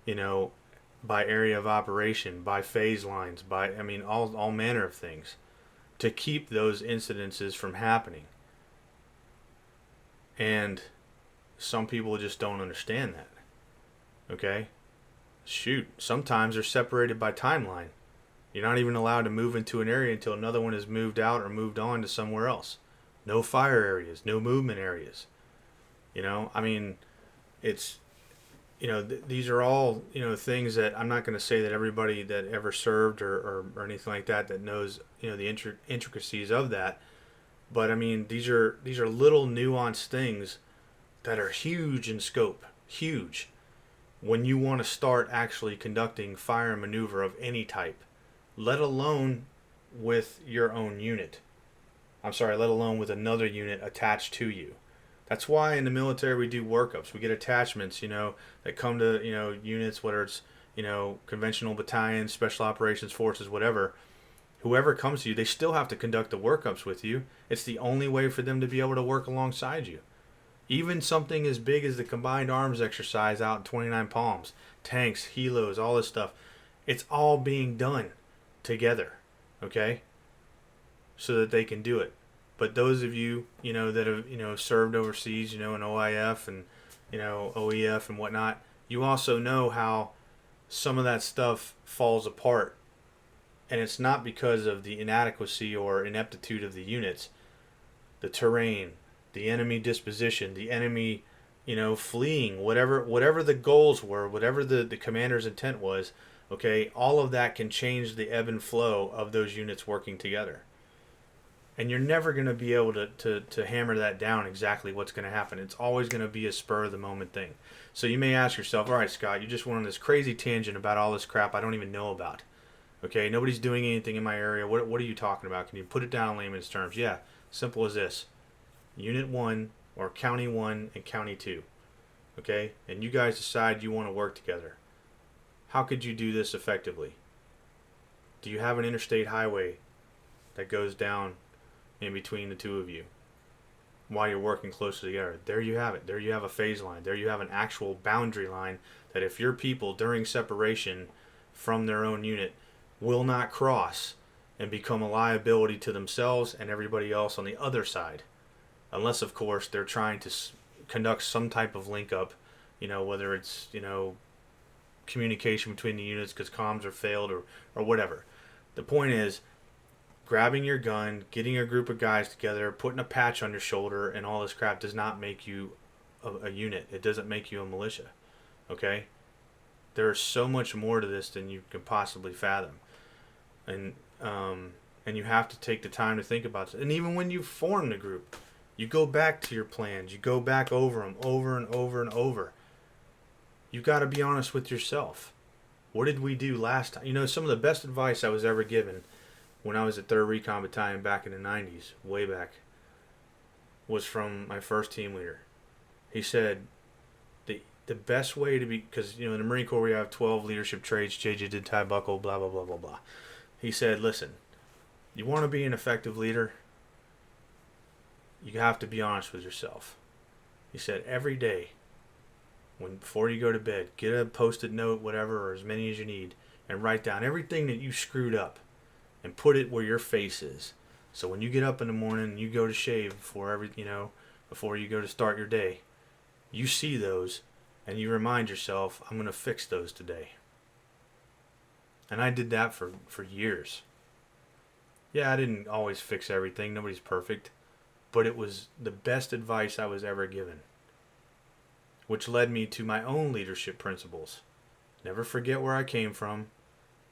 by area of operation, by phase lines, by, all manner of things to keep those incidences from happening. And some people just don't understand that. Okay? Shoot, sometimes they're separated by timeline. You're not even allowed to move into an area until another one has moved out or moved on to somewhere else. No fire areas, no movement areas. It's, these are all, things that I'm not going to say that everybody that ever served or anything like that knows, the intricacies of that. But these are little nuanced things that are huge in scope, huge. When you want to start actually conducting fire and maneuver of any type, let alone with your own unit. Let alone with another unit attached to you. That's why in the military we do workups. We get attachments, that come to, units, whether it's, conventional battalions, special operations forces, whatever. Whoever comes to you, they still have to conduct the workups with you. It's the only way for them to be able to work alongside you. Even something as big as the combined arms exercise out in 29 Palms, tanks, helos, all this stuff, it's all being done together, okay? So that they can do it. But those of you, that have, served overseas, in OIF and, OEF and whatnot, you also know how some of that stuff falls apart. And it's not because of the inadequacy or ineptitude of the units, the terrain, the enemy disposition, the enemy, fleeing, whatever the goals were, whatever the commander's intent was, okay, all of that can change the ebb and flow of those units working together. And you're never going to be able to hammer that down exactly what's going to happen. It's always going to be a spur of the moment thing. So you may ask yourself, all right, Scott, you just went on this crazy tangent about all this crap I don't even know about. Okay, nobody's doing anything in my area. What are you talking about? Can you put it down in layman's terms? Yeah, simple as this. Unit 1 or County 1 and County 2. Okay, and you guys decide you want to work together. How could you do this effectively? Do you have an interstate highway that goes down in between the two of you while you're working closer together? There you have it. There you have a phase line. There you have an actual boundary line that if your people during separation from their own unit will not cross and become a liability to themselves and everybody else on the other side. Unless, of course, they're trying to conduct some type of link up, whether it's, communication between the units because comms are failed or whatever. The point is, grabbing your gun, getting a group of guys together, putting a patch on your shoulder and all this crap does not make you a unit. It doesn't make you a militia. Okay? There's so much more to this than you can possibly fathom. And you have to take the time to think about it. And even when you form the group, you go back to your plans. You go back over them over and over and over. You've got to be honest with yourself. What did we do last time? Some of the best advice I was ever given when I was at 3rd Recon Battalion back in the 90s, way back, was from my first team leader. He said, the best way to be, because, in the Marine Corps we have 12 leadership traits, JJ did tie buckle, blah, blah, blah, blah, blah. He said, listen, you want to be an effective leader, you have to be honest with yourself. He said, every day, before you go to bed, get a post-it note, whatever, or as many as you need, and write down everything that you screwed up and put it where your face is. So when you get up in the morning and you go to shave before you go to start your day, you see those and you remind yourself, I'm going to fix those today. And I did that for years. Yeah, I didn't always fix everything. Nobody's perfect. But it was the best advice I was ever given, which led me to my own leadership principles. Never forget where I came from,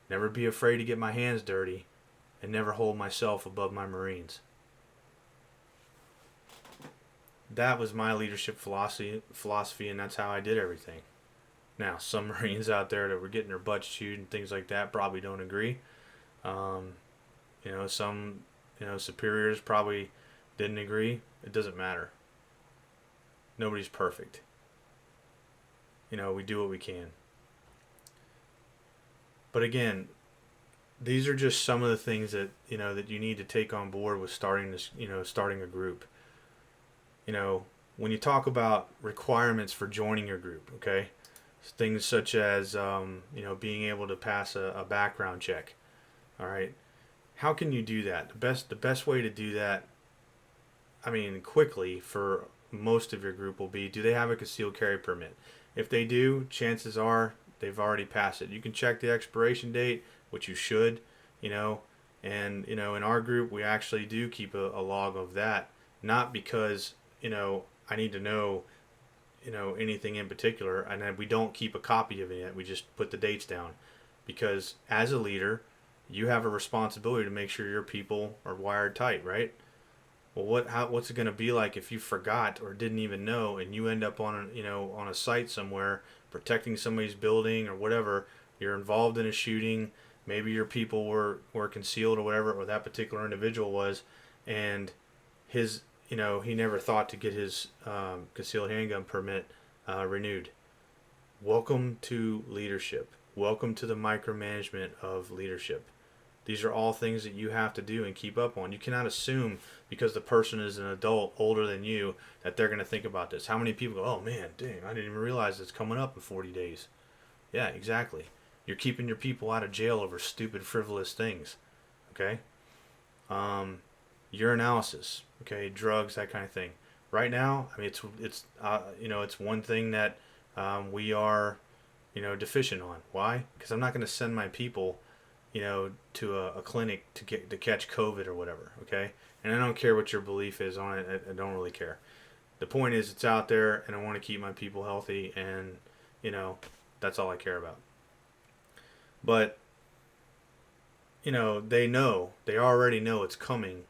never be afraid to get my hands dirty, and never hold myself above my Marines. That was my leadership philosophy, and that's how I did everything. Now, some Marines out there that were getting their butts chewed and things like that probably don't agree. Some superiors probably didn't agree. It doesn't matter. Nobody's perfect. We do what we can. But again, these are just some of the things that that you need to take on board with starting a group. When you talk about requirements for joining your group, okay, things such as being able to pass a background check. All right, how can you do that? The best way to do that, quickly for most of your group will be, do they have a concealed carry permit? If they do, chances are they've already passed it. You can check the expiration date, which you should, and in our group we actually do keep a log of that, not because I need to know anything in particular, and then we don't keep a copy of it yet. We just put the dates down, because as a leader you have a responsibility to make sure your people are wired tight, right? Well, what's it going to be like if you forgot or didn't even know, and you end up on a site somewhere protecting somebody's building or whatever? You're involved in a shooting. Maybe your people were concealed or whatever, or that particular individual was, and his he never thought to get his concealed handgun permit renewed. Welcome to leadership. Welcome to the micromanagement of leadership. These are all things that you have to do and keep up on. You cannot assume because the person is an adult older than you that they're going to think about this. How many people go, oh man, dang, I didn't even realize it's coming up in 40 days. Yeah, exactly. You're keeping your people out of jail over stupid, frivolous things. Okay? Urinalysis. Okay? Drugs, that kind of thing. Right now, it's one thing that we are, deficient on. Why? Because I'm not going to send my people to a clinic to catch COVID or whatever, okay? And I don't care what your belief is on it. I don't really care. The point is, it's out there, and I want to keep my people healthy, and that's all I care about. But they already know it's coming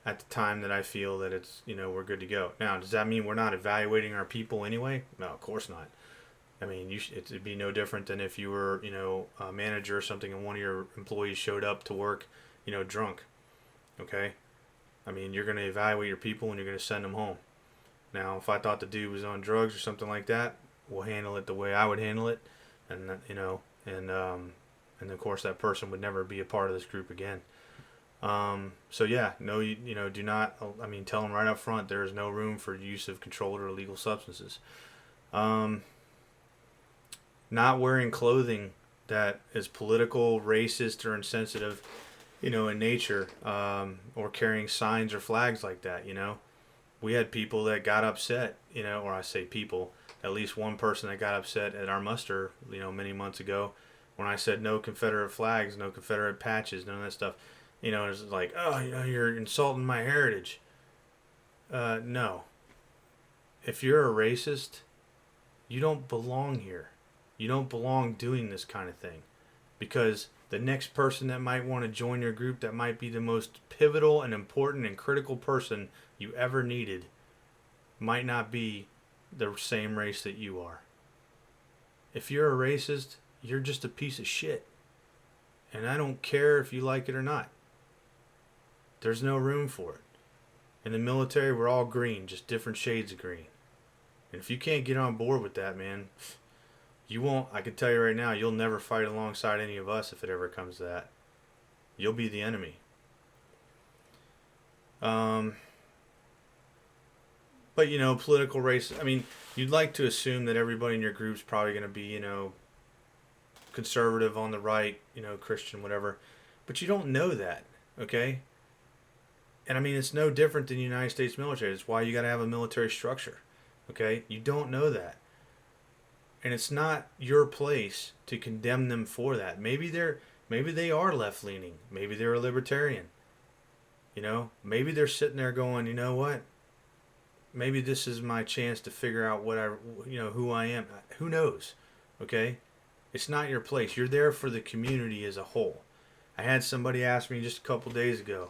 at the time that I feel that it's we're good to go. Now, does that mean we're not evaluating our people anyway? No, of course not. It'd be no different than if you were, a manager or something, and one of your employees showed up to work, drunk. Okay? You're going to evaluate your people and you're going to send them home. Now, if I thought the dude was on drugs or something like that, we'll handle it the way I would handle it, and and of course that person would never be a part of this group again. Do not. Tell them right up front there is no room for use of controlled or illegal substances. Not wearing clothing that is political, racist, or insensitive, in nature, or carrying signs or flags like that. We had people that got upset, or I say people, at least one person that got upset at our muster, many months ago, when I said no Confederate flags, no Confederate patches, none of that stuff. It's like, oh, you're insulting my heritage. No. If you're a racist, you don't belong here. You don't belong doing this kind of thing, because the next person that might want to join your group, that might be the most pivotal and important and critical person you ever needed, might not be the same race that you are. If you're a racist, you're just a piece of shit. And I don't care if you like it or not. There's no room for it. In the military, we're all green, just different shades of green. And if you can't get on board with that, man, you won't. I can tell you right now, you'll never fight alongside any of us if it ever comes to that. You'll be the enemy. But political race. I mean, you'd like to assume that everybody in your group's probably going to be conservative on the right, Christian, whatever. But you don't know that, okay? And I mean, it's no different than the United States military. It's why you got to have a military structure, okay? You don't know that. And it's not your place to condemn them for that. Maybe they are left leaning. Maybe they're a libertarian. Maybe they're sitting there going, you know what? Maybe this is my chance to figure out who I am. Who knows? Okay? It's not your place. You're there for the community as a whole. I had somebody ask me just a couple days ago,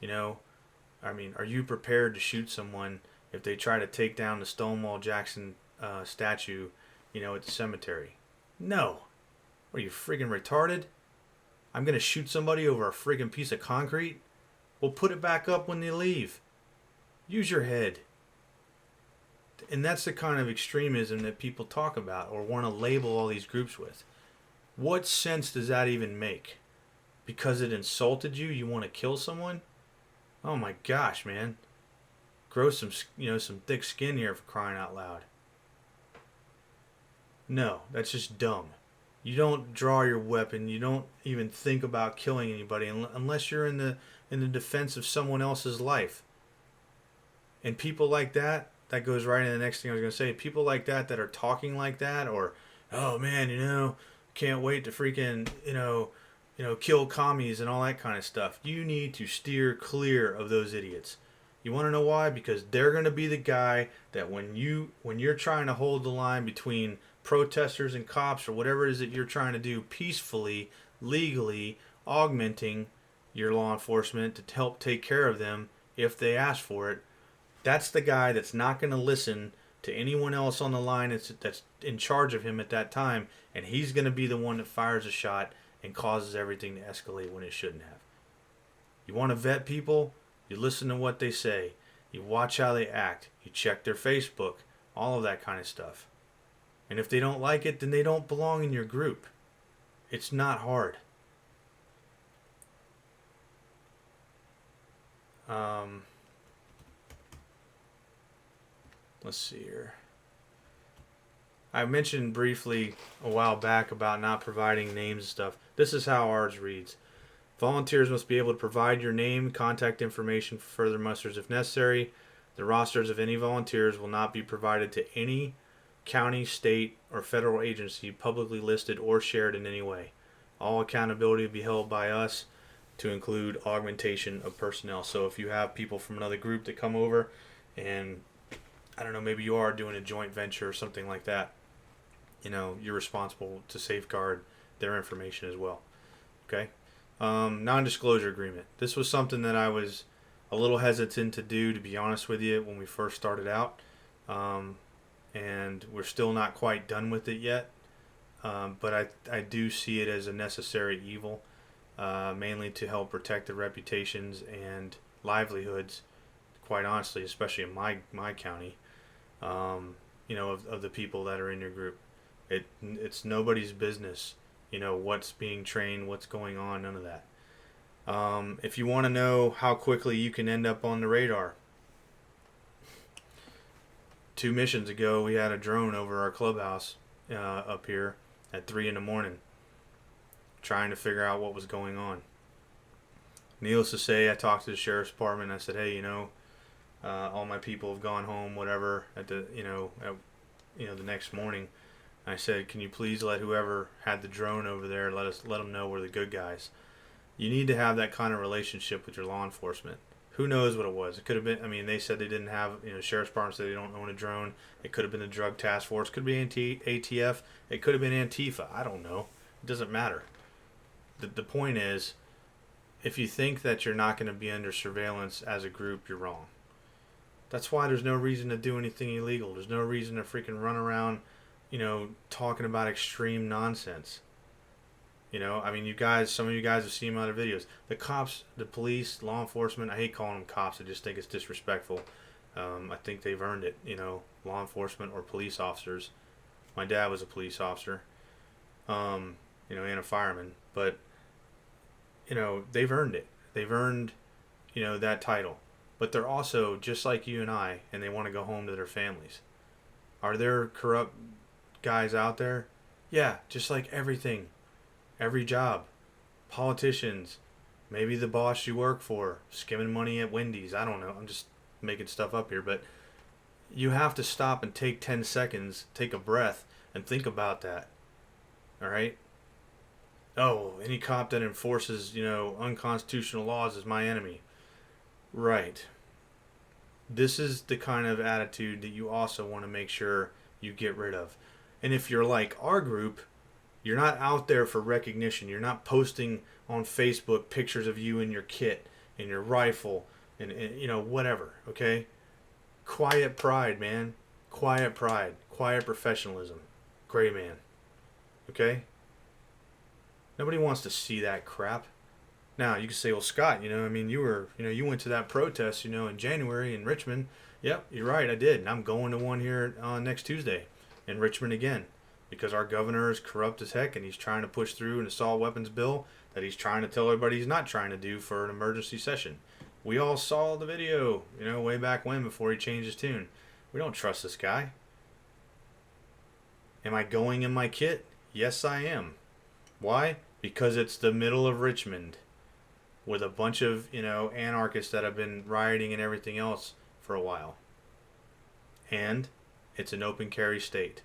I mean, are you prepared to shoot someone if they try to take down the Stonewall Jackson statue, at the cemetery? No. Are you friggin' retarded? I'm gonna shoot somebody over a friggin' piece of concrete? Well, put it back up when they leave. Use your head. And that's the kind of extremism that people talk about or want to label all these groups with. What sense does that even make? Because it insulted you, you want to kill someone? Oh my gosh, man. Grow some thick skin here, for crying out loud. No, that's just dumb. You don't draw your weapon. You don't even think about killing anybody unless you're in the defense of someone else's life. And people like that goes right into the next thing I was going to say. People like that are talking like that, or, oh man, can't wait to freaking, kill commies and all that kind of stuff. You need to steer clear of those idiots. You want to know why? Because they're going to be the guy that when you're trying to hold the line between protesters and cops or whatever it is that you're trying to do peacefully, legally, augmenting your law enforcement to help take care of them if they ask for it. That's the guy that's not going to listen to anyone else on the line that's in charge of him at that time, and he's going to be the one that fires a shot and causes everything to escalate when it shouldn't have. You want to vet people? You listen to what they say. You watch how they act. You check their Facebook. All of that kind of stuff. And if they don't like it, then they don't belong in your group. It's not hard. Let's see here. I mentioned briefly a while back about not providing names and stuff. This is how ours reads. Volunteers must be able to provide your name, contact information for further musters if necessary. The rosters of any volunteers will not be provided to any county, state, or federal agency publicly listed or shared in any way. All accountability will be held by us, to include augmentation of personnel. So if you have people from another group that come over and, I don't know, maybe you are doing a joint venture or something like that, you're responsible to safeguard their information as well. Okay? Non-disclosure agreement. This was something that I was a little hesitant to do, to be honest with you, when we first started out. And we're still not quite done with it yet. But I do see it as a necessary evil, mainly to help protect the reputations and livelihoods, quite honestly, especially in my county, of the people that are in your group. It's nobody's business, what's being trained, what's going on, none of that. If you want to know how quickly you can end up on the radar, 2 missions ago we had a drone over our clubhouse up here at 3 a.m. trying to figure out what was going on. Needless to say, I talked to the sheriff's department and I said, hey, all my people have gone home, whatever, at the next morning. I said, can you please let whoever had the drone over there, let them know we're the good guys. You need to have that kind of relationship with your law enforcement. Who knows what it was? It could have been, they said they didn't have, sheriff's department said they don't own a drone. It could have been the drug task force. It could be ATF. It could have been Antifa. I don't know. It doesn't matter. The point is, if you think that you're not going to be under surveillance as a group, you're wrong. That's why there's no reason to do anything illegal. There's no reason to freaking run around, talking about extreme nonsense. Some of you guys have seen my other videos. The cops, the police, law enforcement, I hate calling them cops. I just think it's disrespectful. I think they've earned it, law enforcement or police officers. My dad was a police officer, and a fireman. But, they've earned it. They've earned, that title. but they're also just like you and I, and they want to go home to their families. Are there corrupt guys out there? Yeah, just like everything, every job. Politicians, maybe the boss you work for, skimming money at Wendy's. I don't know. I'm just making stuff up here, but you have to stop and take 10 seconds, take a breath, and think about that. All right? Oh, any cop that enforces, unconstitutional laws is my enemy. Right. This is the kind of attitude that you also want to make sure you get rid of. And if you're like our group, you're not out there for recognition. You're not posting on Facebook pictures of you and your kit and your rifle and whatever, okay? Quiet pride, man. Quiet pride. Quiet professionalism. Gray man. Okay? Nobody wants to see that crap. Now, you can say, well, Scott, you went to that protest, in January in Richmond. Yep, you're right, I did. And I'm going to one here next Tuesday in Richmond again. Because our governor is corrupt as heck and he's trying to push through an assault weapons bill that he's trying to tell everybody he's not trying to do for an emergency session. We all saw the video, way back when before he changed his tune. We don't trust this guy. Am I going in my kit? Yes, I am. Why? Because it's the middle of Richmond with a bunch of, anarchists that have been rioting and everything else for a while. And it's an open carry state.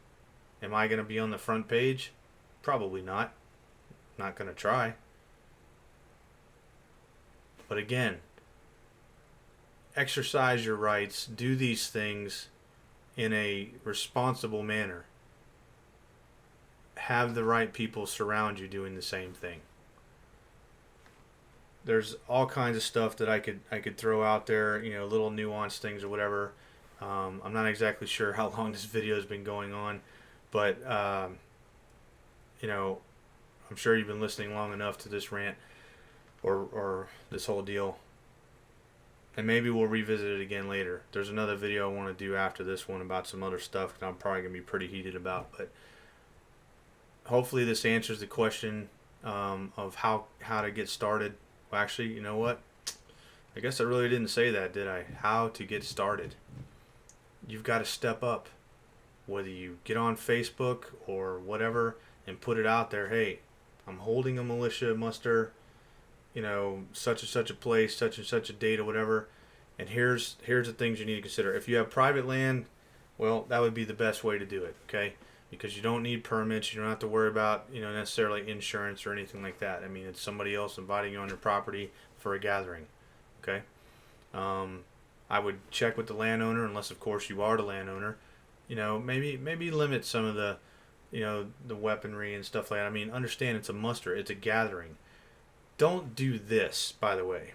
Am I going to be on the front page? Probably not. Not going to try. But again, exercise your rights. Do these things in a responsible manner. Have the right people surround you doing the same thing. There's all kinds of stuff that I could throw out there, little nuanced things or whatever. I'm not exactly sure how long this video has been going on. But, I'm sure you've been listening long enough to this rant or this whole deal. And maybe we'll revisit it again later. There's another video I want to do after this one about some other stuff that I'm probably going to be pretty heated about. But hopefully this answers the question of how to get started. Well, actually, you know what? I guess I really didn't say that, did I? How to get started. You've got to step up. Whether you get on Facebook or whatever and put it out there, hey, I'm holding a militia muster, such and such a place, such and such a date or whatever, and here's the things you need to consider. If you have private land, well, that would be the best way to do it, okay? Because you don't need permits, you don't have to worry about, necessarily insurance or anything like that. I mean, it's somebody else inviting you on their property for a gathering, okay? I would check with the landowner, unless of course you are the landowner. Maybe limit some of the, the weaponry and stuff like that. I mean, understand it's a muster. It's a gathering. Don't do this, by the way.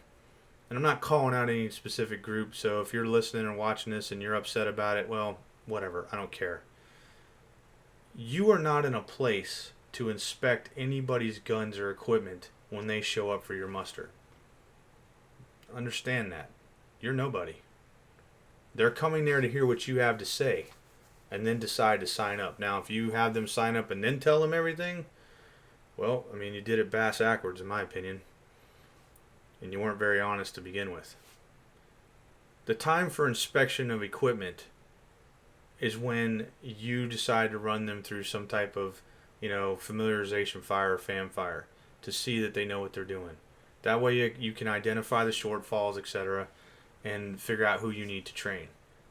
And I'm not calling out any specific group, so if you're listening or watching this and you're upset about it, well, whatever. I don't care. You are not in a place to inspect anybody's guns or equipment when they show up for your muster. Understand that. You're nobody. They're coming there to hear what you have to say. And then decide to sign up. Now, if you have them sign up and then tell them everything, well, I mean, you did it bass-ackwards, in my opinion. And you weren't very honest to begin with. The time for inspection of equipment is when you decide to run them through some type of, familiarization fire or fam fire to see that they know what they're doing. That way you can identify the shortfalls, etc., and figure out who you need to train.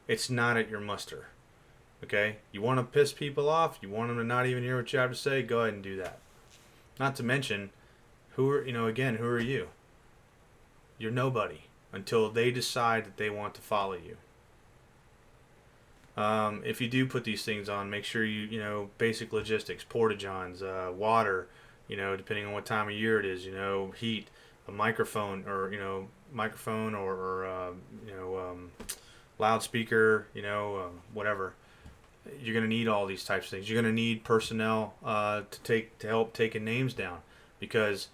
It's not at your muster. Okay? You want to piss people off? You want them to not even hear what you have to say? Go ahead and do that. Not to mention, who are you? You're nobody until they decide that they want to follow you. If you do put these things on, make sure basic logistics, porta-johns, water, depending on what time of year it is, heat, a microphone or loudspeaker, whatever. You're going to need all these types of things. You're going to need personnel to help taking names down, because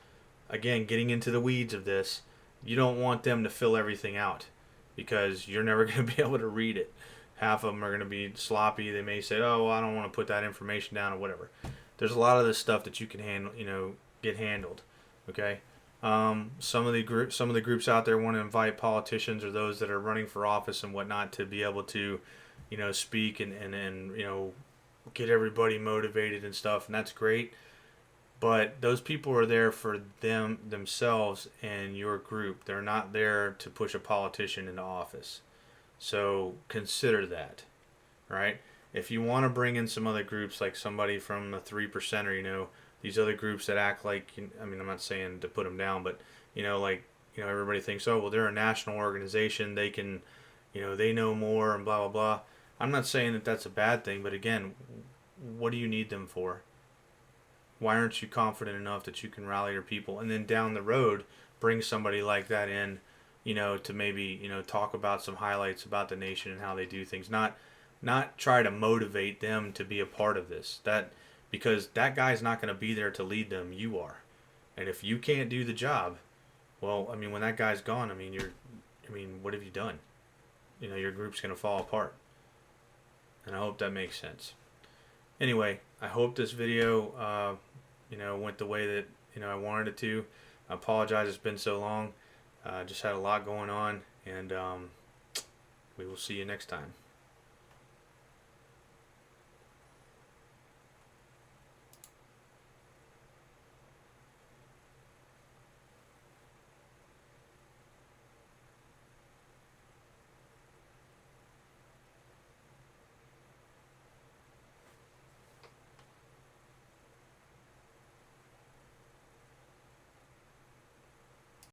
again, getting into the weeds of this, you don't want them to fill everything out, because you're never going to be able to read it. Half of them are going to be sloppy. They may say, "Oh, well, I don't want to put that information down," or whatever. There's a lot of this stuff that you can handle, get handled. Okay, Some of the groups out there want to invite politicians or those that are running for office and whatnot to be able to, speak and get everybody motivated and stuff, and that's great. But those people are there for themselves and your group. They're not there to push a politician into office. So consider that, right? If you want to bring in some other groups, like somebody from the 3% or these other groups that act like, I mean, I'm not saying to put them down, but like everybody thinks, oh well, they're a national organization, they can, they know more and blah blah blah. I'm not saying that that's a bad thing, but again, what do you need them for? Why aren't you confident enough that you can rally your people, and then down the road bring somebody like that in, to maybe talk about some highlights about the nation and how they do things, not try to motivate them to be a part of this, that because that guy's not going to be there to lead them, you are. And if you can't do the job, well, I mean, when that guy's gone, what have you done? Your group's going to fall apart. And I hope that makes sense. Anyway, I hope this video went the way that I wanted it to. I apologize it's been so long. Just had a lot going on, and we will see you next time.